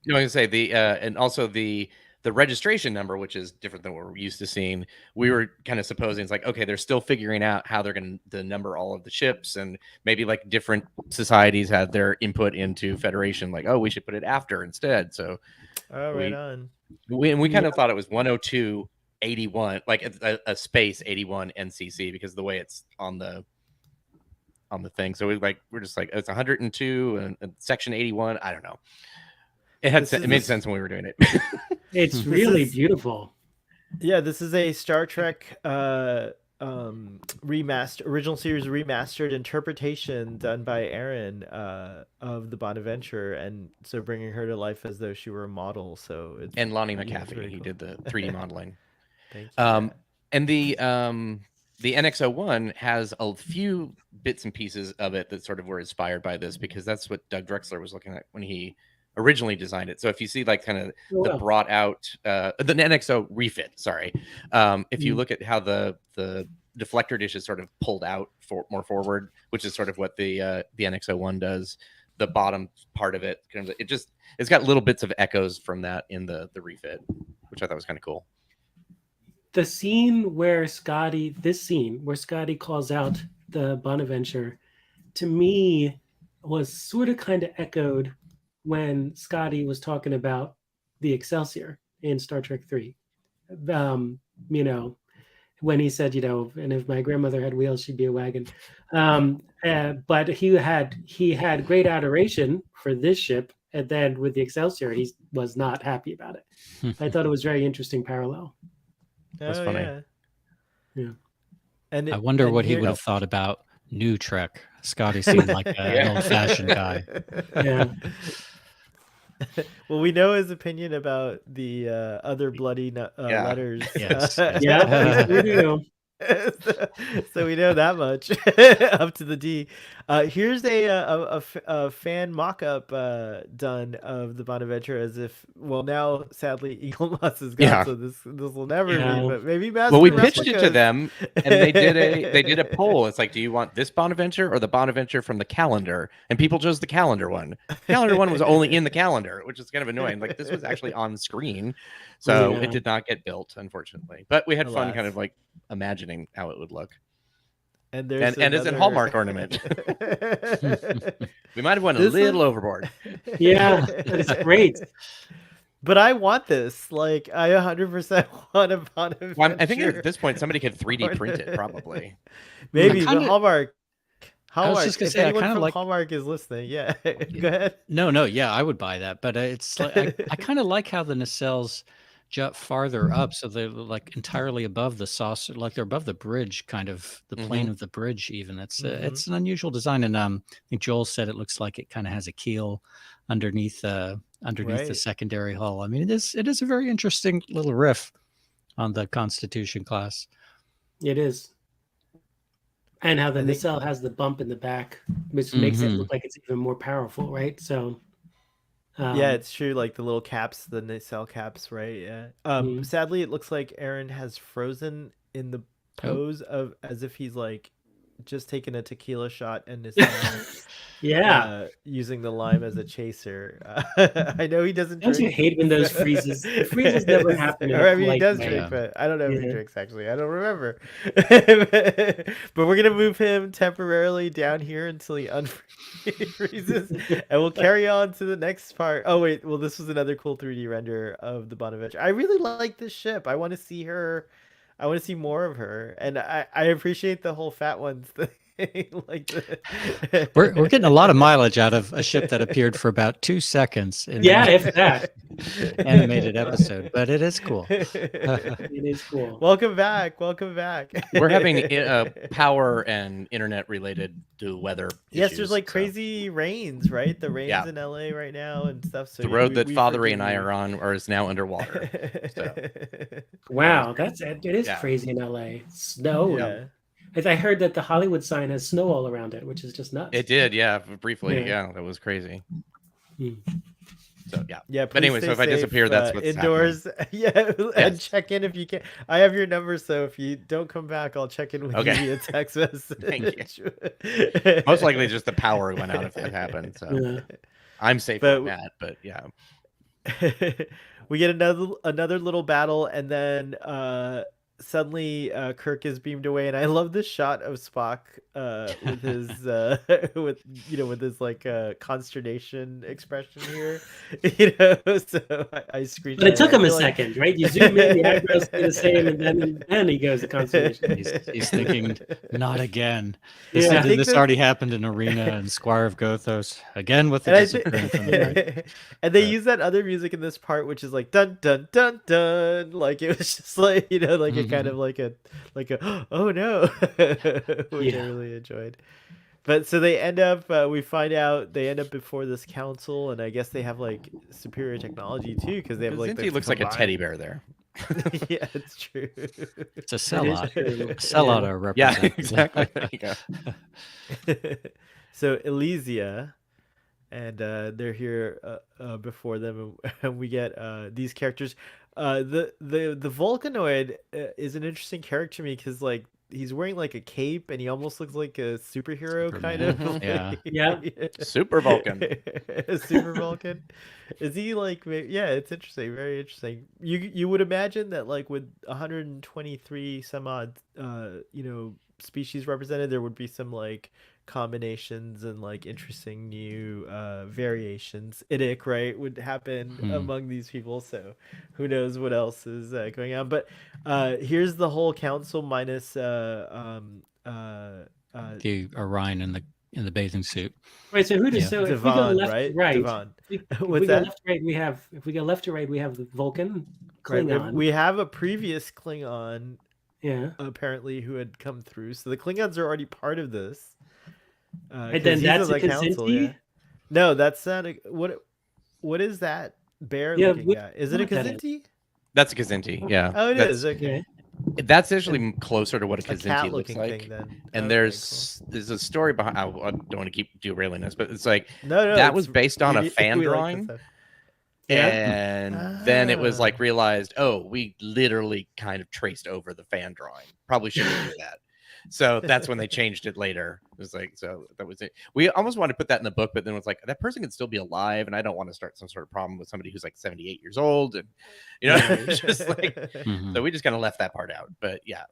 No, I was gonna say and also the registration number, which is different than what we're used to seeing. We were kind of supposing it's like, okay, they're still figuring out how they're going to number all of the ships, and maybe like different societies had their input into Federation, like, oh, we should put it after instead. So right on. We kind of thought it was 102-81, like a space 81 NCC, because the way it's on the thing. So we're just like, it's 102 and section 81. I don't know. It made sense when we were doing it. It's really beautiful. Yeah, this is a Star Trek original series remastered interpretation done by Aaron of the Bonaventure, and so bringing her to life as though she were a model. So and Lonnie McAfee, he did the 3D modeling. Thank you. And the NX-01 has a few bits and pieces of it that sort of were inspired by this, because that's what Doug Drexler was looking at when he originally designed it. So if you see like kind of the brought out the NXO refit, sorry, if you look at how the deflector dish is sort of pulled out more forward, which is sort of what the NX-01 does, the bottom part of it it's got little bits of echoes from that in the refit, which I thought was kind of cool. The scene where Scotty calls out the Bonaventure, to me was sort of kind of echoed when Scotty was talking about the Excelsior in Star Trek 3. When he said, and if my grandmother had wheels, she'd be a wagon. But he had great adoration for this ship, and then with the Excelsior, he was not happy about it. I thought it was a very interesting parallel. That's funny. Yeah. And I wonder what he would have thought about New Trek. Scotty seemed like an old-fashioned guy. Yeah. Well, we know his opinion about the other bloody letters. Yes. Yeah, we do. So we know that much up to the D. Here's a fan mock-up done of the Bonaventure as if, well, now sadly Eagle Moss is gone, Yeah. so this will never Yeah. be. But maybe Master Well, we pitched it to replicas. them, and they did a poll. It's like, do you want this Bonaventure or the Bonaventure from the calendar? And people chose the calendar one. The calendar one was only in the calendar, which is kind of annoying. Like, this was actually on screen, so Yeah. it did not get built, unfortunately. But we had fun, kind Alas. of like imagining how it would look. And there's And it's a Hallmark ornament. We might have went a This little is- overboard. Yeah, that's great. But I want this. Like, I 100% want a Bonaventure. Well, I think at this point somebody could 3D print it, probably. Maybe, I but kinda- Hallmark. I was just gonna if say, I anyone kinda from like- Hallmark is listening, yeah, go ahead. No, yeah, I would buy that, but it's like I kind of like how the nacelles jut farther up, so they're like entirely above the saucer, like they're above the bridge, kind of the plane of the bridge. Even it's an unusual design, and I think Joel said it looks like it kind of has a keel underneath the Right. secondary hull. I mean, it is a very interesting little riff on the Constitution class. It is. And how the I think- nacelle has the bump in the back, which makes it look like it's even more powerful, right? So, Yeah, it's true. Like the little caps, the nacelle caps, right? Yeah. Sadly, it looks like Aaron has frozen in the pose of as if he's like just taken a tequila shot and is now, yeah. using the lime as a chaser. I know he doesn't. Don't you drink. hate when those freezes? The freezes never happen. in Or, a I mean, he polite does way. drink, but I don't know if he Yeah. drinks. Actually, I don't remember. But we're gonna move him temporarily down here until he unfreezes, and we'll carry on to the next part. Oh wait, well this was another cool 3D render of the Bonaventure. I really like this ship. I want to see her. I want to see more of her, and I appreciate the whole fat ones thing. Like We're getting a lot of mileage out of a ship that appeared for about 2 seconds in Yeah, the if that. animated episode, but it is cool. It is cool. Welcome back. Welcome back. We're having power and internet related to weather. Yes, issues, there's like so crazy rains, right? The rains Yeah. in LA right now and stuff. So the road that we Fathery and forgive I you. are on is now underwater. So. Wow, it is Yeah. crazy in LA. Snow. Yeah. I heard that the Hollywood sign has snow all around it, which is just nuts. It did, yeah, briefly. Yeah. Yeah, that was crazy. Hmm. So yeah. Yeah, But anyway, please so if stay I disappear, safe, that's what's indoors. Yeah, and Yes. check in if you can. I have your number, so if you don't come back, I'll check in with Okay. you via text message. Thank Most likely just the power went out if that happened. So Yeah. I'm safe But- from that, but yeah. We get another little battle, and then suddenly Kirk is beamed away, and I love this shot of Spock with his with his like consternation expression here. So I screenshot. But it took him a I feel like- second, right? You zoom in, the eyebrows stay the same, and then he goes to constellation. He's thinking, not again. Yeah. I think This that- already happened in Arena and Squire of Gothos. Again with the And, disappearance from the right. and they Yeah. use that other music in this part, which is like dun dun dun dun. Like it was just like like a kind of like a oh no, which I Yeah. really enjoyed. But so they end up. We find out they end up before this council, and I guess they have like superior technology too, because they have like. Zinti looks like a teddy bear there. Yeah, it's true. It's a sellout. true. A sellout to Yeah, represent. exactly. There you go. So Elysia, and they're here before them, and we get these characters. The Vulcanoid is an interesting character to me because like he's wearing like a cape and he almost looks like a superhero kind of. Superman. Yeah. Yeah. Super Vulcan. A super Vulcan. Is he like? Yeah, it's interesting. Very interesting. You would imagine that like with 123 some odd species represented, there would be some like combinations and like interesting new variations. Idic, right, would happen among these people. So who knows what else is going on? But here's the whole council minus The Orion in the bathing suit. Right. So who does Yeah. so if we go Devon, left right? to right? Devon. If What's we go that? left to right, we have. If we go left to right, we have the Vulcan, Right, Klingon. we have a previous Klingon yeah. apparently who had come through. So the Klingons are already part of this. And then he's that's in a the council. Yeah. Kazinti. No, that's not a, what is that bear Yeah, looking we guy? Is know it a what that is. Kazinti? That's a Kazinti. Yeah. Oh, it is. Okay. That's actually closer to what a A Kazinti cat looks looking like. thing then. And Okay, there's a story behind. I don't want to keep derailing this, but it's like No, that it's, was based on a fan we like this drawing. stuff. Yeah. And then it was like realized, oh, we literally kind of traced over the fan drawing. Probably shouldn't do that. So that's when they changed it later. It was like, so that was it. We almost wanted to put that in the book, but then it was like, that person can still be alive, and I don't want to start some sort of problem with somebody who's like 78 years old, and it's just like, so we just kind of left that part out. But yeah.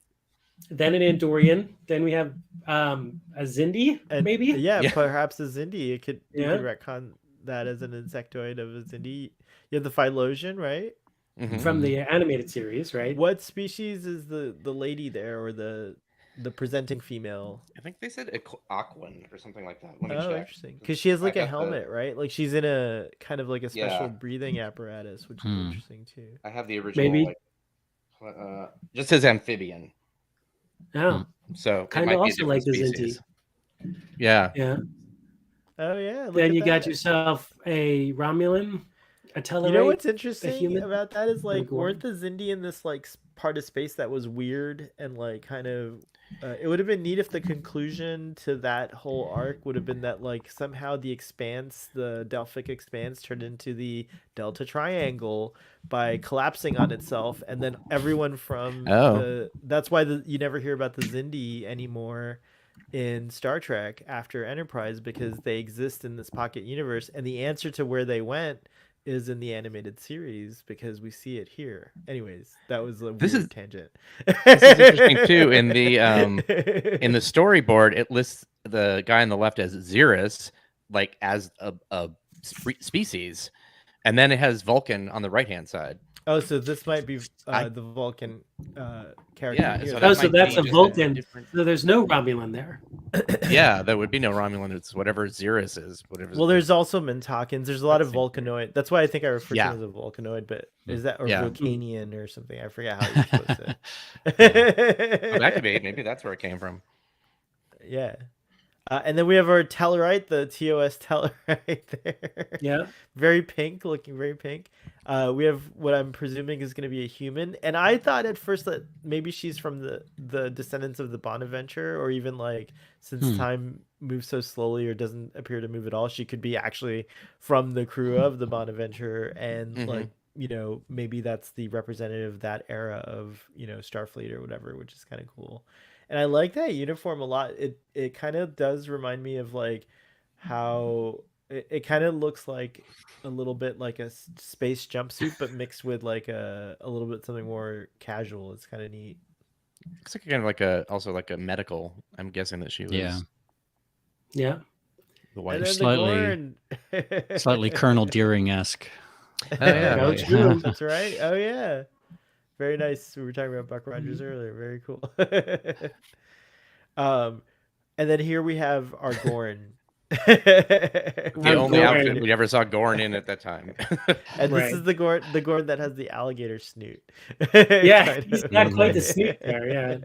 Then an Andorian. Then we have a Zindi, maybe. Yeah, perhaps a Zindi. You could retcon that as an insectoid of a Zindi. You have the Phylosian, right? From the animated series, right? What species is the lady there, or the presenting female? I think they said Aquan or something like that. Interesting. Because she has like a helmet, right? Like she's in a kind of like a special breathing apparatus, which is interesting too. I have the original. Maybe. Just says amphibian. Oh. So kind of also like the Zinti. Yeah. Yeah. Oh yeah. Then you got yourself a Romulan. You know what's interesting about that is like, weren't the Zindi in this like part of space that was weird and like kind of it would have been neat if the conclusion to that whole arc would have been that like somehow the expanse, the Delphic expanse, turned into the Delta Triangle by collapsing on itself, and then everyone from that's why you never hear about the Zindi anymore in Star Trek after Enterprise, because they exist in this pocket universe, and the answer to where they went is in the animated series because we see it here. Anyways, that was a weird tangent. This is interesting too. In the storyboard, it lists the guy on the left as Xerus, like as a species, and then it has Vulcan on the right hand side. Oh, so this might be the Vulcan character. Yeah, so that's a Vulcan. So there's no Romulan there. Yeah, there would be no Romulan. It's whatever Xerus is. Well, there's also Mintakans. There's a lot of Vulcanoid. That's why I think I refer to him as a Vulcanoid. But is that or Vulcanian or something? I forget how you're supposed to. That could be. Maybe that's where it came from. Yeah. And then we have our Tellarite, the TOS Tellarite there. Yeah. Very pink, looking very pink. We have what I'm presuming is going to be a human. And I thought at first that maybe she's from the descendants of the Bonaventure, or even like, since time moves so slowly or doesn't appear to move at all, she could be actually from the crew of the Bonaventure. And like, maybe that's the representative of that era of, Starfleet or whatever, which is kind of cool. And I like that uniform a lot. It kind of does remind me of like how it kind of looks like a little bit like a space jumpsuit, but mixed with like a little bit something more casual. It's kind of neat. Looks like kind of like also like a medical. I'm guessing that she was. Yeah. The wife. Slightly Colonel Deering-esque. Oh yeah. That's right. Oh yeah. Very nice. We were talking about Buck Rogers earlier. Very cool. And then here we have our Gorn. The only outfit we ever saw Gorn in at that time. And this is the Gorn that has the alligator snoot. Yeah, he's not quite the snoot there,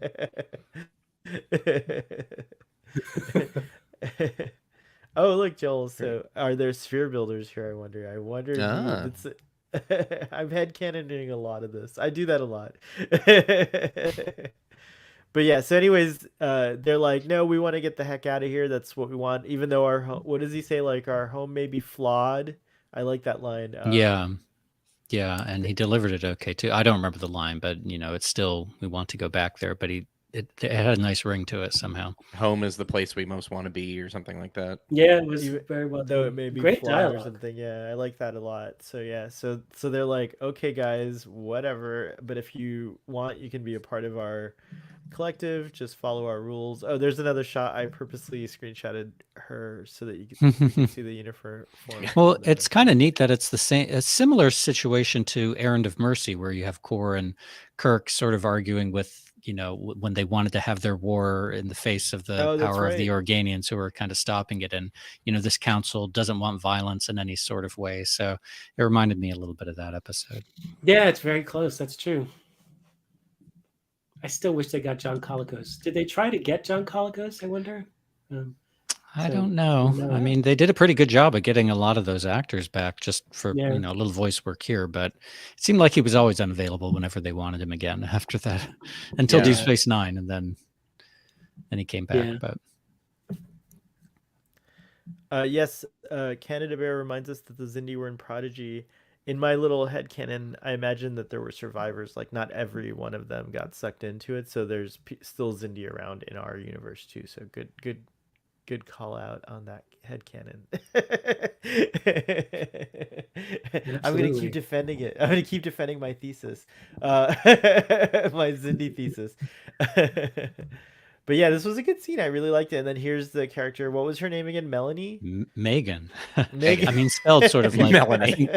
Oh, look, Joel. So are there sphere builders here? I wonder. I'm headcanoning a lot of this. I do that a lot. But yeah, so anyways, they're like, no, we want to get the heck out of here. That's what we want. Even though our home, what does he say? Like, our home may be flawed. I like that line. Yeah, and he delivered it okay too. I don't remember the line, but it's still, we want to go back there. But it had a nice ring to it somehow. Home is the place we most want to be, or something like that. Yeah, it was very well done. Though it may be great flawed dialogue or something. Yeah, I like that a lot. So yeah, so they're like, okay, guys, whatever. But if you want, you can be a part of our collective. Just follow our rules. Oh, there's another shot. I purposely screenshotted her so that you can see the uniform. Well, it's kind of neat that it's a similar situation to Errand of Mercy, where you have Core and Kirk sort of arguing with, when they wanted to have their war in the face of the power of the Organians who were kind of stopping it. And, this council doesn't want violence in any sort of way. So it reminded me a little bit of that episode. Yeah, it's very close. That's true. I still wish they got John Colicos. Did they try to get John Colicos, I wonder? I So, don't know. no. I mean, they did a pretty good job of getting a lot of those actors back just for, Yeah. a little voice work here, but it seemed like he was always unavailable whenever they wanted him again after that, until Yeah. Deep Space Nine, and then he came back. Yeah. But Yes, Canada Bear reminds us that the Zindi were in Prodigy. In my little headcanon, I imagine that there were survivors. Like, not every one of them got sucked into it, so there's still Zindi around in our universe too. So good call out on that headcanon. I'm gonna Absolutely. keep defending it. I'm gonna keep defending my thesis, my Zindi thesis. But yeah, this was a good scene. I really liked it. And then here's the character. What was her name again? Melanie? Megan, Megan. I mean, spelled sort of like Melanie.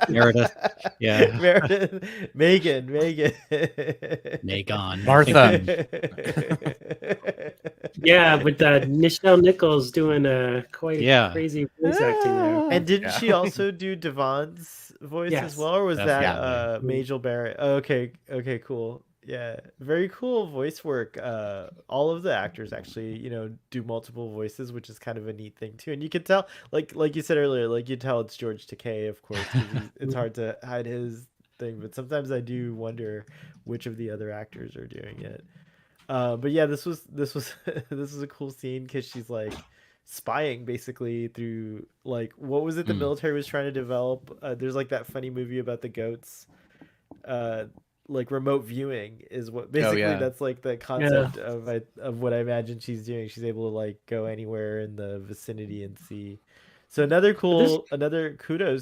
Meredith. Yeah, Meredith. Megan. Megan, Martha. Yeah, with Nichelle Nichols doing quite Yeah. crazy voice acting there. And didn't Yeah. she also do Devon's voice as Yes. well, or was that Definitely. Majel Barrett? Oh, okay, cool. Yeah, very cool voice work. All of the actors actually, do multiple voices, which is kind of a neat thing too. And you can tell, like you said earlier, like you tell it's George Takei, of course, 'cause it's hard to hide his thing. But sometimes I do wonder which of the other actors are doing it. But yeah, this was this was a cool scene because she's like spying basically through, like, what was it the military was trying to develop? There's like that funny movie about the goats. Like remote viewing is what basically yeah. that's like the concept of what I imagine she's doing. She's able to like go anywhere in the vicinity and see. So another kudos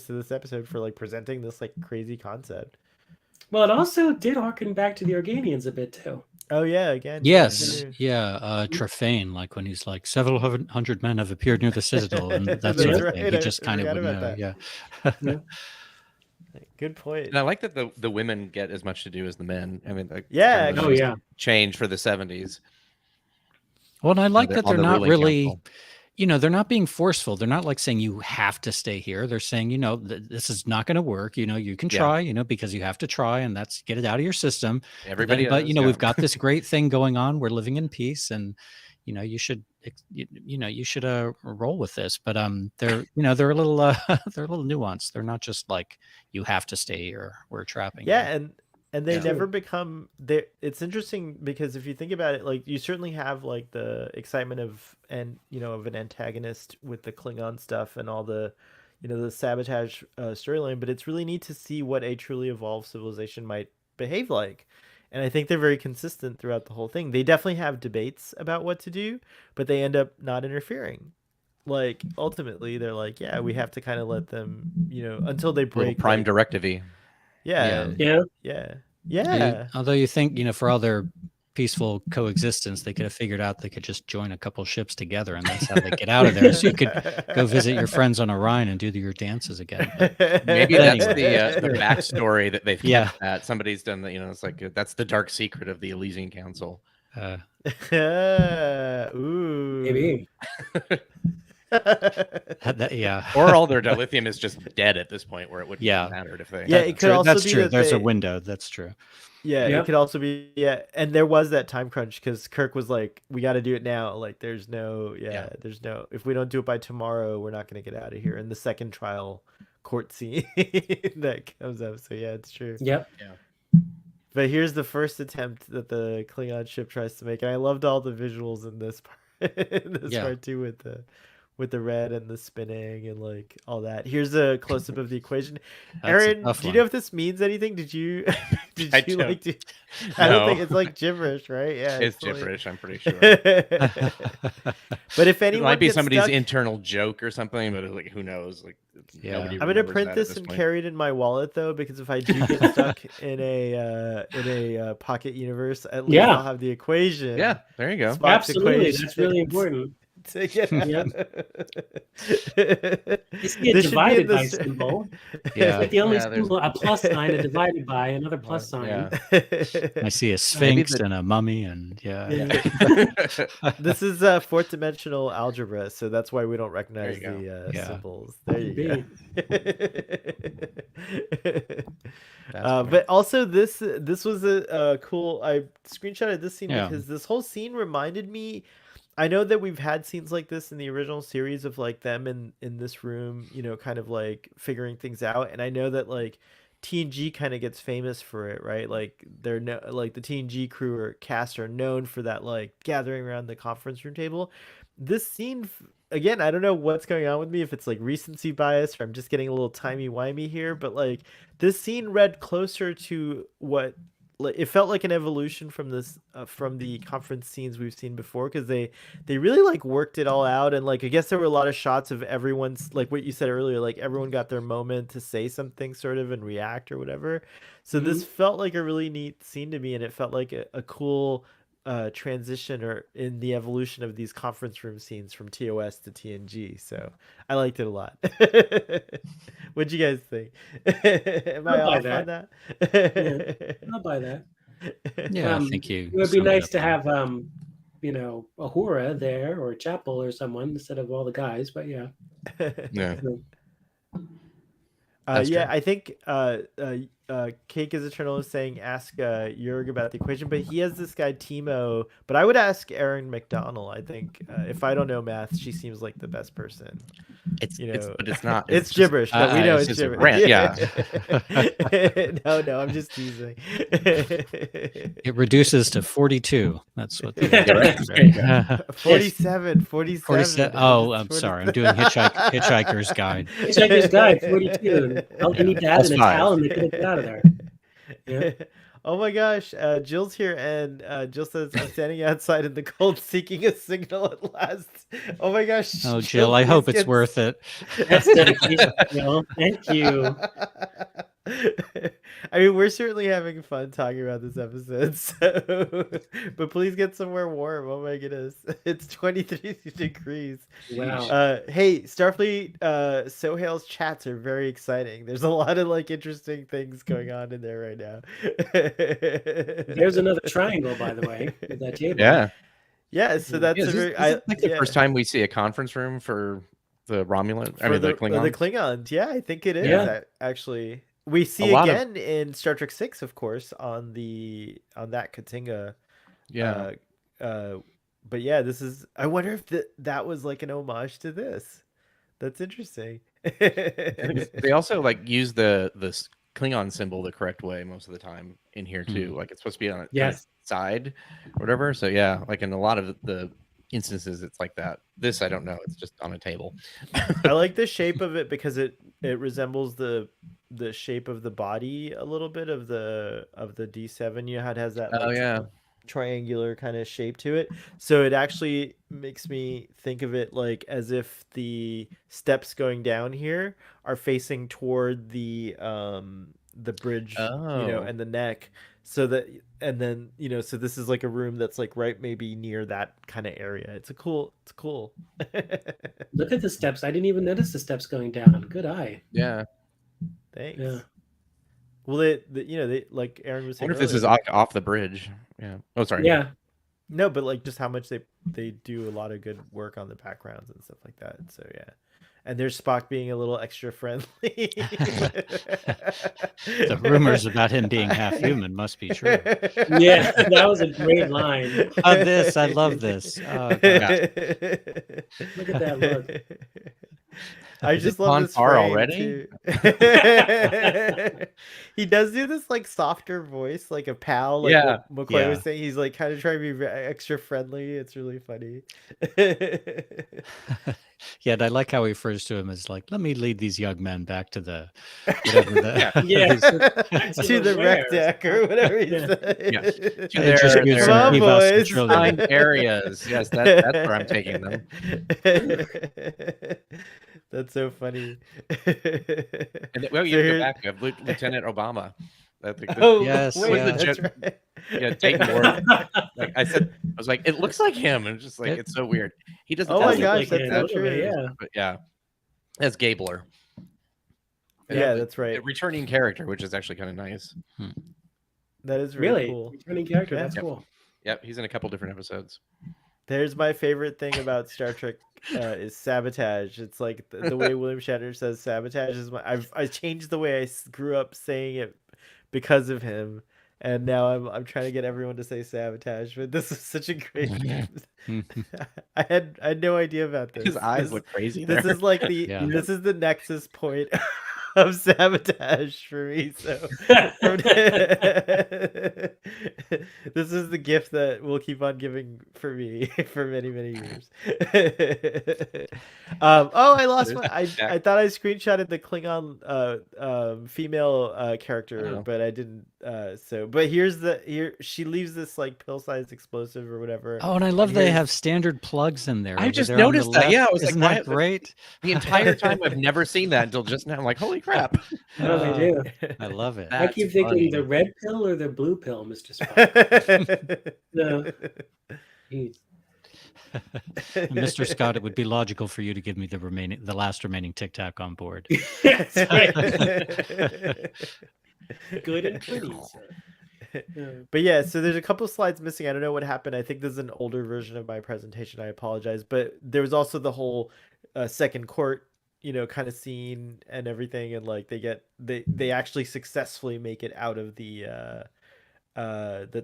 to this episode for like presenting this like crazy concept. Well, it also did harken back to the Organians a bit too. Oh yeah, again. Yes, yeah, Trefane, like when he's like, several hundred men have appeared near the Citadel, and that That's sort of right, thing. He I just kind of forgot would about know. that. Yeah. Good point. And I like that the women get as much to do as the men. I mean, like, Yeah, kind of Oh a yeah. change for the 70s. Well, and I like the- that on they're the not ruling really, council. they're not being forceful. They're not like saying you have to stay here. They're saying, this is not going to work. You can Yeah. try, because you have to try, and that's get it out of your system. Everybody But does, we've got this great thing going on. We're living in peace, and you should roll with this. But they're they're a little they're a little nuanced. They're not just like you have to stay here. We're trapping you. Yeah, and they Yeah. never become they. It's interesting because if you think about it, like you certainly have like the excitement of an antagonist with the Klingon stuff and all the the sabotage storyline, but it's really neat to see what a truly evolved civilization might behave like. And I think they're very consistent throughout the whole thing. They definitely have debates about what to do, but they end up not interfering. Like ultimately, they're like, yeah, we have to kind of let them, until they Little break. prime like, directive-y. yeah, Yeah. yeah. Although you think, for all their peaceful coexistence, they could have figured out they could just join a couple ships together, and that's how they get out of there. So you could go visit your friends on Orion and do your dances again. But Maybe But that's anyway. the backstory that they've kept. Yeah. That somebody's done that. It's like that's the dark secret of the Elysian Council. Ooh. Maybe. Yeah. Or all their dilithium is just dead at this point, where it wouldn't Yeah. have mattered if they. Yeah, it could True. also That's be true. that There's a they- window. That's true. Yeah, Yep. it could also be and there was that time crunch because Kirk was like, "We got to do it now." Like, there's no, there's no. If we don't do it by tomorrow, we're not going to get out of here. And the second trial court scene that comes up. So yeah, it's true. Yep. But here's the first attempt that the Klingon ship tries to make, and I loved all the visuals in this part, Yeah. part too, with the red and the spinning and like all that. Here's a close up of the equation. That's a Aaron, tough do you one. know if this means anything? Did you I you don't. like to? I don't think No. it's like gibberish, right? Yeah, It's like- gibberish, I'm pretty sure. But if It anyone might be gets somebody's stuck, internal joke or something, but like who knows? Like Yeah. nobody I'm gonna remembers print that at this and point. carry it in my wallet though, because if I do get stuck in a pocket universe, at least Yeah. I'll have the equation. Yeah, there you go. Spock's Absolutely. equation That's really important. to get Yep. You see a This should be in divided the by s- symbol. Yeah. Like the only Yeah, there's- symbol, a plus sign, a divided by, another plus sign. Yeah. I see a sphinx the- and a mummy, and Yeah. This is fourth dimensional algebra, so that's why we don't recognize There you the Yeah. symbols. There you Maybe. go. That's funny. But also this was a cool. I screenshotted this scene Yeah. because this whole scene reminded me I know that we've had scenes like this in the original series of like them in this room, kind of like figuring things out. And I know that like TNG kind of gets famous for it, right? Like they're no like the TNG crew or cast are known for that, like gathering around the conference room table. This scene again, I don't know what's going on with me, if it's like recency bias or I'm just getting a little timey-wimey here, but like this scene read closer to what it felt like an evolution from this from the conference scenes we've seen before, because they really like worked it all out. And like I guess there were a lot of shots of everyone's, like what you said earlier, like everyone got their moment to say something sort of and react or whatever. So this felt like a really neat scene to me, and it felt like a cool transition or in the evolution of these conference room scenes from TOS to TNG. So I liked it a lot. What'd you guys think? Am I I'll buy off on that? I'll buy that. Yeah, I think you. It would be summed it nice up to well. have Ahura there or Chapel or someone instead of all the guys. But yeah, Yeah. Yeah, true. I think Cake is Eternal is saying ask Jurg about the equation, but he has this guy Timo. But I would ask Erin McDonald. I think if I don't know math, she seems like the best person. But it's not. It's just- gibberish. No, we know it's it's just a gibberish. rant, yeah. No, I'm just teasing. It reduces to 42. That's what. Yes. 47. 47. Oh, I'm sorry. I'm doing Hitchhiker's Guide. Hitchhiker's Guide 42. All you need to add Plus in a five. towel and they can get out of there. Yeah. Oh my gosh, Jill's here, and Jill says, I'm standing outside in the cold seeking a signal at last. Oh my gosh. Oh, Jill, I hope it's worth it. That's dedication, Jill. Thank you. I mean, we're certainly having fun talking about this episode, so but please get somewhere warm. Oh my goodness. It's 23 degrees. Wow. Hey, Starfleet Sohail's chats are very exciting. There's a lot of like interesting things going on in there right now. There's another triangle, by the way, with that table. Yeah, so that's Is this like the first time we see a conference room for the Romulan? the Klingons. The Klingons. Yeah, I think it is. Yeah. Actually, we see again in Star Trek 6, of course, on that Katinga. Yeah. But yeah, this is. I wonder if that was like an homage to this. That's interesting. They also like use the Klingon symbol the correct way most of the time in here too. Like it's supposed to be on its side or whatever. So yeah, like in a lot of the instances it's like that. This I don't know. It's just on a table. I like the shape of it because it resembles the shape of the body a little bit of the D7. You know how it has that like, triangular kind of shape to it, so it actually makes me think of it like as if the steps going down here are facing toward the bridge, and the neck, so that, and then so this is like a room that's like right maybe near that kind of area. It's cool. Look at the steps. I didn't even notice the steps going down. Good eye. Yeah. Thanks. Yeah. Well, they like Aaron was saying. I wonder if this is off the bridge. Yeah. Oh, sorry. Yeah. No, but like just how much they do a lot of good work on the backgrounds and stuff like that. So yeah. And there's Spock being a little extra friendly. The rumors about him being half human must be true. Yeah, that was a great line. I love this. Oh, look at that look. I just love this frame already. He does do this like softer voice, like a pal. Like what McCoy was saying. He's like kind of trying to be extra friendly. It's really funny. Yeah, and I like how he refers to him as like, let me lead these young men back to the whatever to the rec deck or whatever he said. To their assigned areas. Yes, that's where I'm taking them. That's so funny. And well, you go back. You have Lieutenant Obama. Yes, that's right. Yeah, Dayton Ward. Like I was like, it looks like him, and just like it's so weird. He doesn't. Oh my gosh, like that's not true. Yeah, but yeah, that's Gabler. Yeah, that's right. A returning character, which is actually kind of nice. That is really cool. Returning character. That's cool. Yep, he's in a couple different episodes. There's my favorite thing about Star Trek is sabotage. It's like the way William Shatner says sabotage is I changed the way I grew up saying it because of him. and now I'm trying to get everyone to say sabotage. But this is such a great gift. I had no idea about this. His eyes look crazy This there. is like the Yeah. this is the nexus point of sabotage for me. So this is the gift that will keep on giving for me for many years. Oh, I lost my. I thought I screenshotted the Klingon female character, Oh. but I didn't. But here she leaves this like pill-sized explosive or whatever. Oh, and I love they here's- have standard plugs in there. I over just there on the noticed that. Yeah, I left. was Isn't like, that why- great? The entire time I've never seen that until just now. I'm like, holy crap. No, they do. I love it. I keep That's thinking funny. the red pill or the blue pill, Mr. Spock. No. Jeez. And Mr. Scott, it would be logical for you to give me the last remaining Tic Tac on board. That's right. Good and pretty, sir. Yeah. But yeah, so there's a couple slides missing. I don't know what happened. I think this is an older version of my presentation. I apologize. But there was also the whole second court, kind of scene and everything, and like they actually successfully make it out of the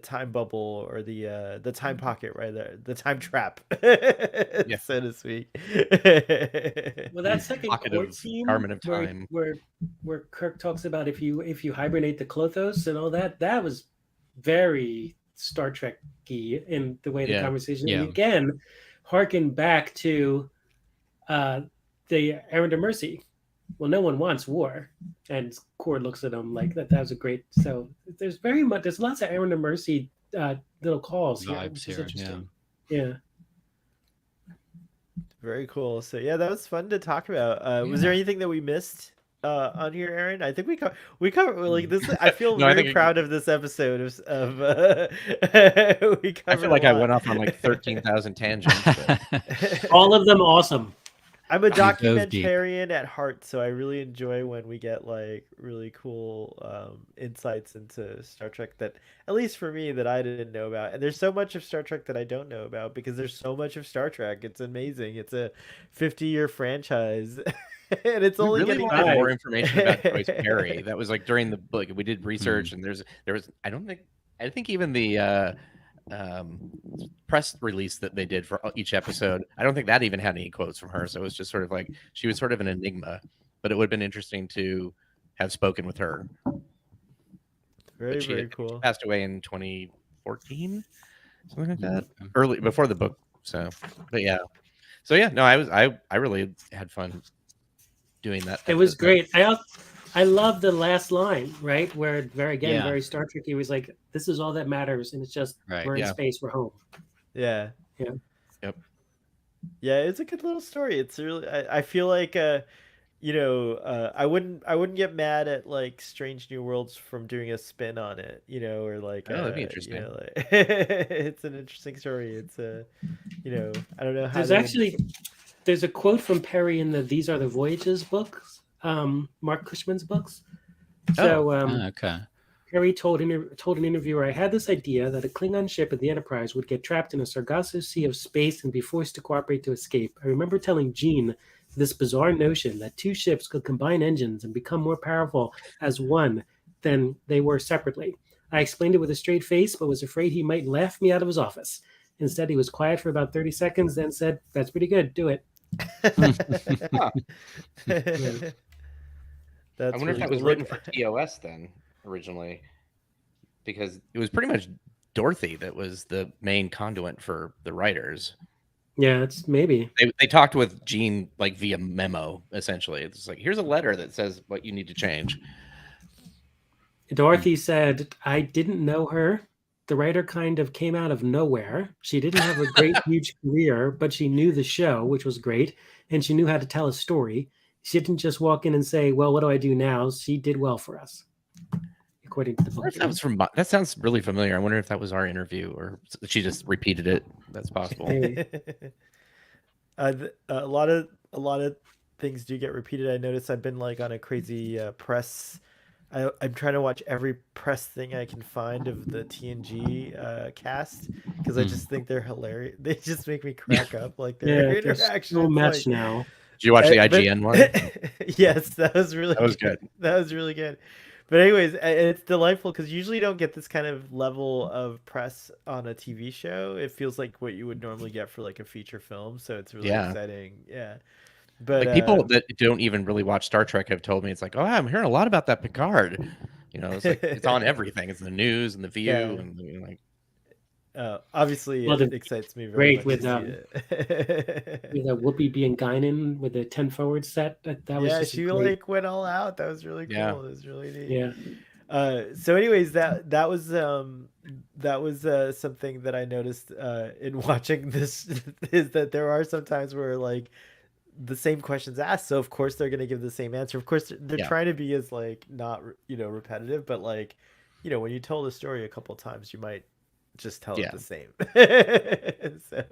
time bubble or the time pocket, right there, the time trap, so to speak. Well, that second Pocket court of scene Garment of Time. where Kirk talks about if you hibernate the Klothos and all that was very Star Trek-y in the way the Yeah. conversation. Yeah. And again, harken back to the Errand of Mercy. Well, no one wants war, and Cord looks at him like that. That was a great. So there's lots of Errand of Mercy little calls here, Vibes which is here, interesting. Yeah. Very cool. So yeah, that was fun to talk about. Was there anything that we missed on here, Aaron? I think we covered like this. I feel No, I very think proud of this episode of we covered I feel like a I lot. went off on like 13,000 tangents. But... All of them awesome. I'm a dove deep. documentarian at heart, so I really enjoy when we get like really cool insights into Star Trek that, at least for me, that I didn't know about. And there's so much of Star Trek that I don't know about because there's so much of Star Trek. It's amazing. It's a 50-year franchise, and it's only really getting wanted better. more information about Joyce Perry. That was like during the book. We did research, and there was I think even the press release that they did for each episode, I don't think that even had any quotes from her. So it was just sort of like she was sort of an enigma. But it would have been interesting to have spoken with her. very She very cool. passed away in 2014, something like that, early before the book. So no, I really had fun doing that. It was great. I love the last line, right? Where very Star Trek. He was like, "This is all that matters," and it's just Right, we're in yeah. space, we're home. Yeah. Yeah. Yep. Yeah, it's a good little story. It's really I feel like I wouldn't get mad at like Strange New Worlds from doing a spin on it, or like Oh, that'd be interesting. it's an interesting story. It's I don't know how There's a quote from Perry in the These Are the Voyages books, Mark Cushman's books. So okay. Perry told an interviewer, "I had this idea that a Klingon ship at the Enterprise would get trapped in a Sargasso Sea of space and be forced to cooperate to escape. I remember telling Gene this bizarre notion that two ships could combine engines and become more powerful as one than they were separately. I explained it with a straight face, but was afraid he might laugh me out of his office. Instead, he was quiet for about 30 seconds, then said, 'That's pretty good. Do it.'" That's I wonder if that was written for TOS then originally, because it was pretty much Dorothy that was the main conduit for the writers. Yeah, it's maybe. They talked with Gene like via memo, essentially. It's like, here's a letter that says what you need to change. Dorothy said, "I didn't know her. The writer kind of came out of nowhere. She didn't have a great, huge career, but she knew the show, which was great, and she knew how to tell a story. She didn't just walk in and say, 'Well, what do I do now?' She did well for us," according to the book. That sounds really familiar. I wonder if that was our interview or she just repeated it. That's possible. A lot of things do get repeated. I noticed I've been like on a crazy press. I'm trying to watch every press thing I can find of the TNG cast because I just think they're hilarious. They just make me crack up, like their interactions. So much like, now. Did you watch the IGN one? Yes, that was That was good. That was really good. But anyways, it's delightful because usually you don't get this kind of level of press on a TV show. It feels like what you would normally get for like a feature film, so it's really Yeah. exciting. Yeah, but Like people that don't even really watch Star Trek have told me it's like, oh, I'm hearing a lot about that Picard. You know, it's like it's on everything. It's in the news and the View, Yeah. and you know, like obviously Well, it the excites me very great much with to see it. with Whoopi being Guinan with the 10 forward set. That was Yeah, just a she great. like went all out. That was really Yeah. cool. It was really neat. Yeah. So anyways, that was something that I noticed in watching this is that there are some times where like the same questions asked, so of course they're going to give the same answer. Of course they're Yeah. trying to be as like not repetitive, but like when you told a story a couple times you might just tell it Yeah. the same. So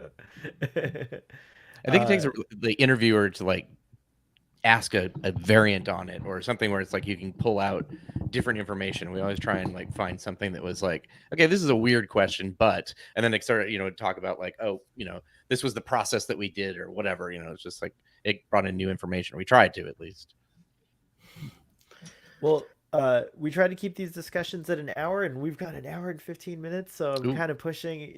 I think it takes the interviewer to like ask a variant on it or something where it's like you can pull out different information. We always try and like find something that was like, okay, this is a weird question, but, and then they start, talk about like, oh, this was the process that we did or whatever, it's just like it brought in new information. We tried to, at least. Well, we try to keep these discussions at an hour, and we've got an hour and 15 minutes, so I'm kind of pushing,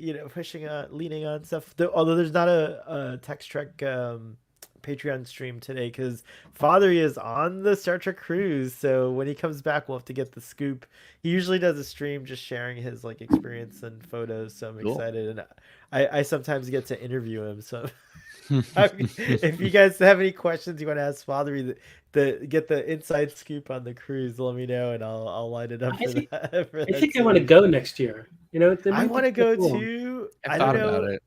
leaning on stuff. Although there's not a Text Trek Patreon stream today because Father is on the Star Trek cruise, so when he comes back we'll have to get the scoop. He usually does a stream just sharing his like experience and photos, so I'm excited, and I sometimes get to interview him, so if you guys have any questions you want to ask Father, get the inside scoop on the cruise, let me know and I'll light it up for that. I think I want to go next year. I want to go too. I thought about it.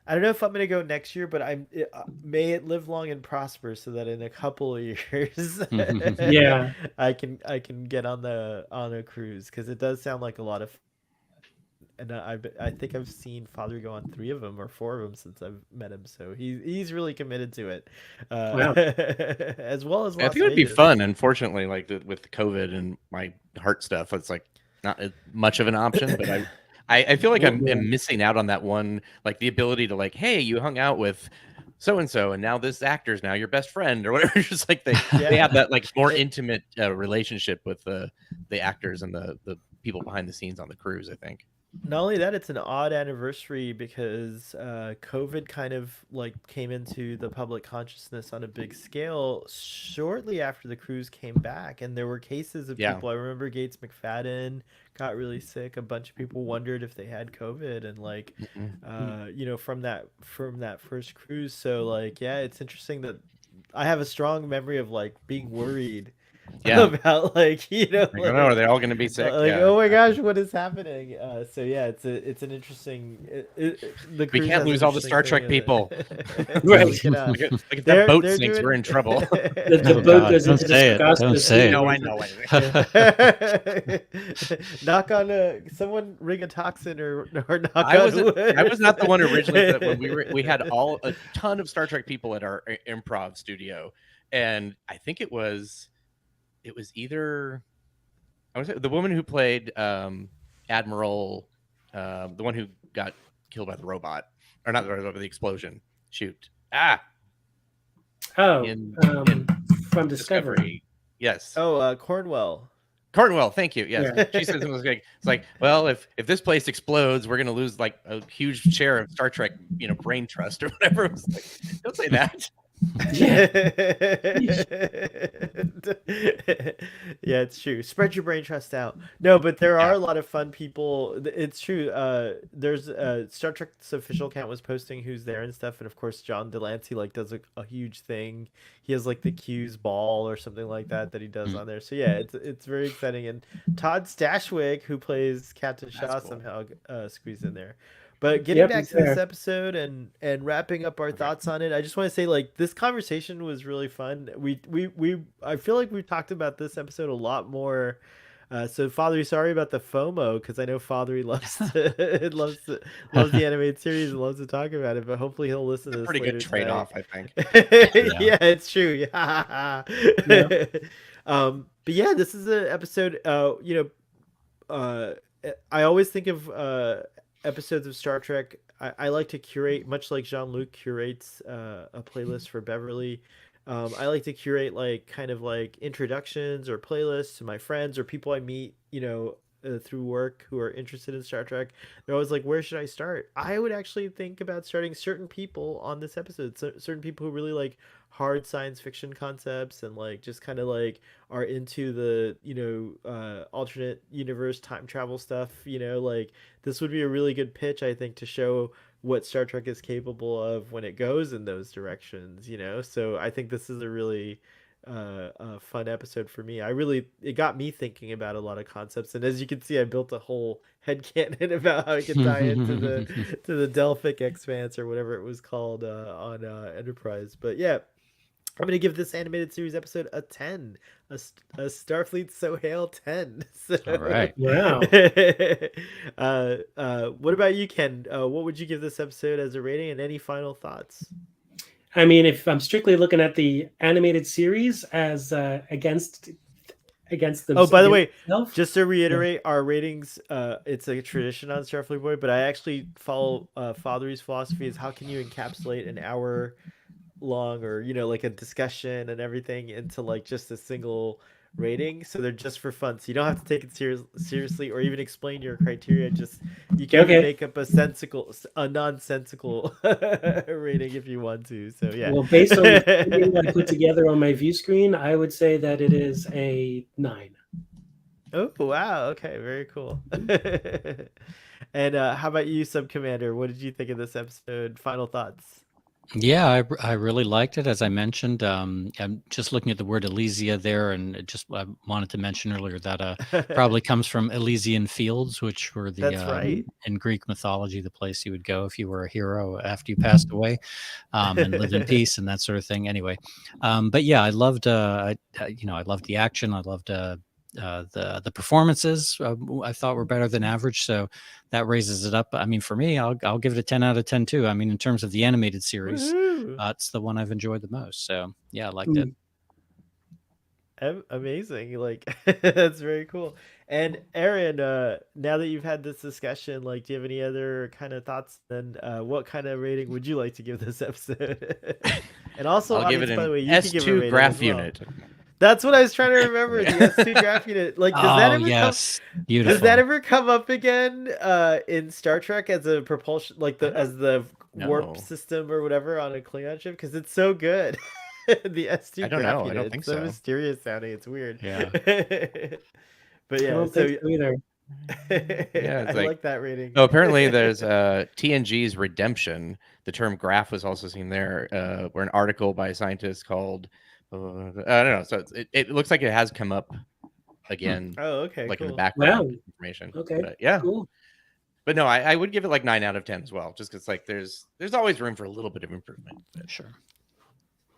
I don't know if I'm gonna go next year, but may it live long and prosper so that in a couple of years, yeah, I can get on a cruise because it does sound like a lot of fun. And I think I've seen Father go on 3 of them or 4 of them since I've met him, so he's really committed to it, wow. as well as Las I think it would be Vegas. fun. Unfortunately, like with COVID and my heart stuff, it's like not much of an option, but I feel like I'm missing out on that one, like the ability to like, hey, you hung out with so and so, and now this actor's now your best friend or whatever. Just like they have that like more intimate relationship with the actors and the people behind the scenes on the cruise, I think. Not only that, it's an odd anniversary because COVID kind of like came into the public consciousness on a big scale shortly after the cruise came back, and there were cases of people. I remember Gates McFadden got really sick. A bunch of people wondered if they had COVID, and like from that first cruise. So like it's interesting that I have a strong memory of like being worried about like are they all going to be sick? Like oh my gosh, what is happening? So it's an interesting. The we can't lose all the Star Trek people. Right. If that boat sinks, we're in trouble. The boat goes into the Don't say it. No, I know. Knock on someone ring a toxin or knock on wood. I was not the one originally. That when we had a ton of Star Trek people at our improv studio, and I think it was either I was the woman who played Admiral, the one who got killed by the robot, or not the explosion. Shoot. From Discovery. Yes. Oh, Cornwell. Thank you. Yes. Yeah. She says it's like, well, if this place explodes, we're gonna lose like a huge share of Star Trek, brain trust or whatever. It was like, don't say that. Yeah, it's true. Spread your brain trust out. No, but there are a lot of fun people. It's true. There's Star Trek's official account was posting who's there and stuff, and of course John Delancey like does a huge thing. He has like the Q's ball or something like that he does on there. So it's very exciting. And Todd Stashwick, who plays Captain Shaw, somehow squeezed in there. But getting back to this episode and wrapping up our thoughts on it, I just want to say like this conversation was really fun. I feel like we've talked about this episode a lot more. So Father, sorry about the FOMO because I know Father loves the animated series and loves to talk about it. But hopefully he'll listen to this. Pretty good trade off, I think. Yeah, it's true. Yeah. But yeah, this is an episode. I always think of episodes of Star Trek. I like to curate, much like Jean-Luc curates a playlist for Beverly. I like to curate like kind of like introductions or playlists to my friends or people I meet, through work who are interested in Star Trek. They're always like, "Where should I start?" I would actually think about starting certain people on this episode, certain people who really like hard science fiction concepts and like just kind of like are into the alternate universe time travel stuff. Like this would be a really good pitch, I think, to show what Star Trek is capable of when it goes in those directions. So I think this is a really a fun episode for me. It got me thinking about a lot of concepts, and as you can see, I built a whole headcanon about how it could tie into the Delphic Expanse or whatever it was called on Enterprise. But yeah, I'm gonna give this animated series episode a 10, a Starfleet So Hail 10. So, All right. Wow. what about you, Ken? What would you give this episode as a rating, and any final thoughts? I mean, if I'm strictly looking at the animated series as against the. Oh, by the way, itself, just to reiterate, our ratings, it's a tradition on Starfleet Boy, but I actually follow Father's philosophy is how can you encapsulate an hour long or like a discussion and everything into like just a single rating, so they're just for fun, so you don't have to take it seriously or even explain your criteria. Just you can Okay. make up a nonsensical rating if you want to. So yeah, Well, based on everything I put together on my view screen, I would say that it is a 9. Oh wow, okay, very cool. And how about you, Sub Commander? What did you think of this episode? Final thoughts? Yeah, I really liked it. As I mentioned, I'm just looking at the word Elysia there, and I wanted to mention earlier that probably comes from Elysian Fields, which were That's right. in Greek mythology, the place you would go if you were a hero after you passed away, and lived in peace and that sort of thing. Anyway, but yeah, I loved I loved the action. I loved the performances. I thought were better than average, so that raises it up. I mean, for me, I'll give it a 10 out of 10 too. I mean, in terms of the animated series, Woohoo! it's the one I've enjoyed the most. So yeah, I liked it. Amazing, like that's very cool. And Aaron, now that you've had this discussion, like, do you have any other kind of thoughts? And what kind of rating would you like to give this episode? And also, I'll give it audience, by the an way, you can give a S2 rating graph as well. unit. That's what I was trying to remember. The S2 graph unit. Like, does that Oh ever yes, does beautiful. that ever come up again in Star Trek as a propulsion, like as the warp No. system or whatever on a Klingon ship? Because it's so good. The S2 I don't graph know. I unit. don't think It's so so. mysterious sounding. It's weird. Yeah. But I yeah, don't so think so either. I it's like- like that rating. Oh, apparently there's TNG's redemption. The term graph was also seen there, where an article by a scientist called, I don't know. So it looks like it has come up again, Oh, okay, like in the cool. background Wow. information. Okay. But yeah. Cool. But no, I would give it like 9 out of 10 as well, just because like there's always room for a little bit of improvement. Sure.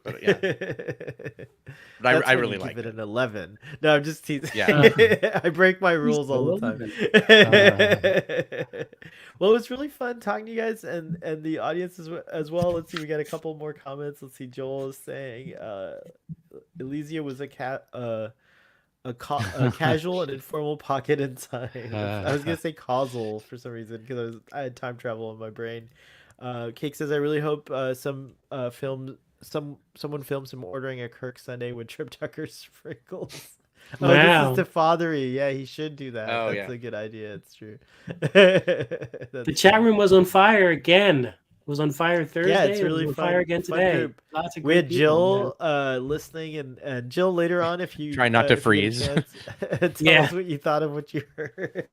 But yeah, but That's I when really you like give it. an 11. No, I'm just teasing. Yeah. I break my rules all the time. Well, it was really fun talking to you guys and the audience as well. Let's see, we got a couple more comments. Let's see, Joel is saying Elysia was a casual and informal pocket in time. I was gonna say causal for some reason because I had time travel in my brain. Cake says, I really hope someone films him ordering a Kirk Sunday with Trip Tucker sprinkles. Oh, Wow. this is to Fathery. Yeah, he should do that. Oh, That's yeah. a good idea. It's true. The chat room was on fire again. It was on fire Thursday. Yeah, it's It was really on fun. fire again Fun today. group. Lots of We great had people, Jill listening, and Jill later on, if you Try not to if you get a freeze. chance, tell Yeah. us what you thought of what you heard.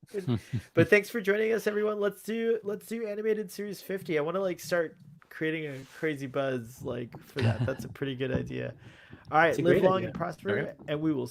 But thanks for joining us, everyone. Let's do animated series 50. I want to like start creating a crazy buzz like for that. That's a pretty good idea. All right, It's a live great long idea. and prosper, Okay. and we will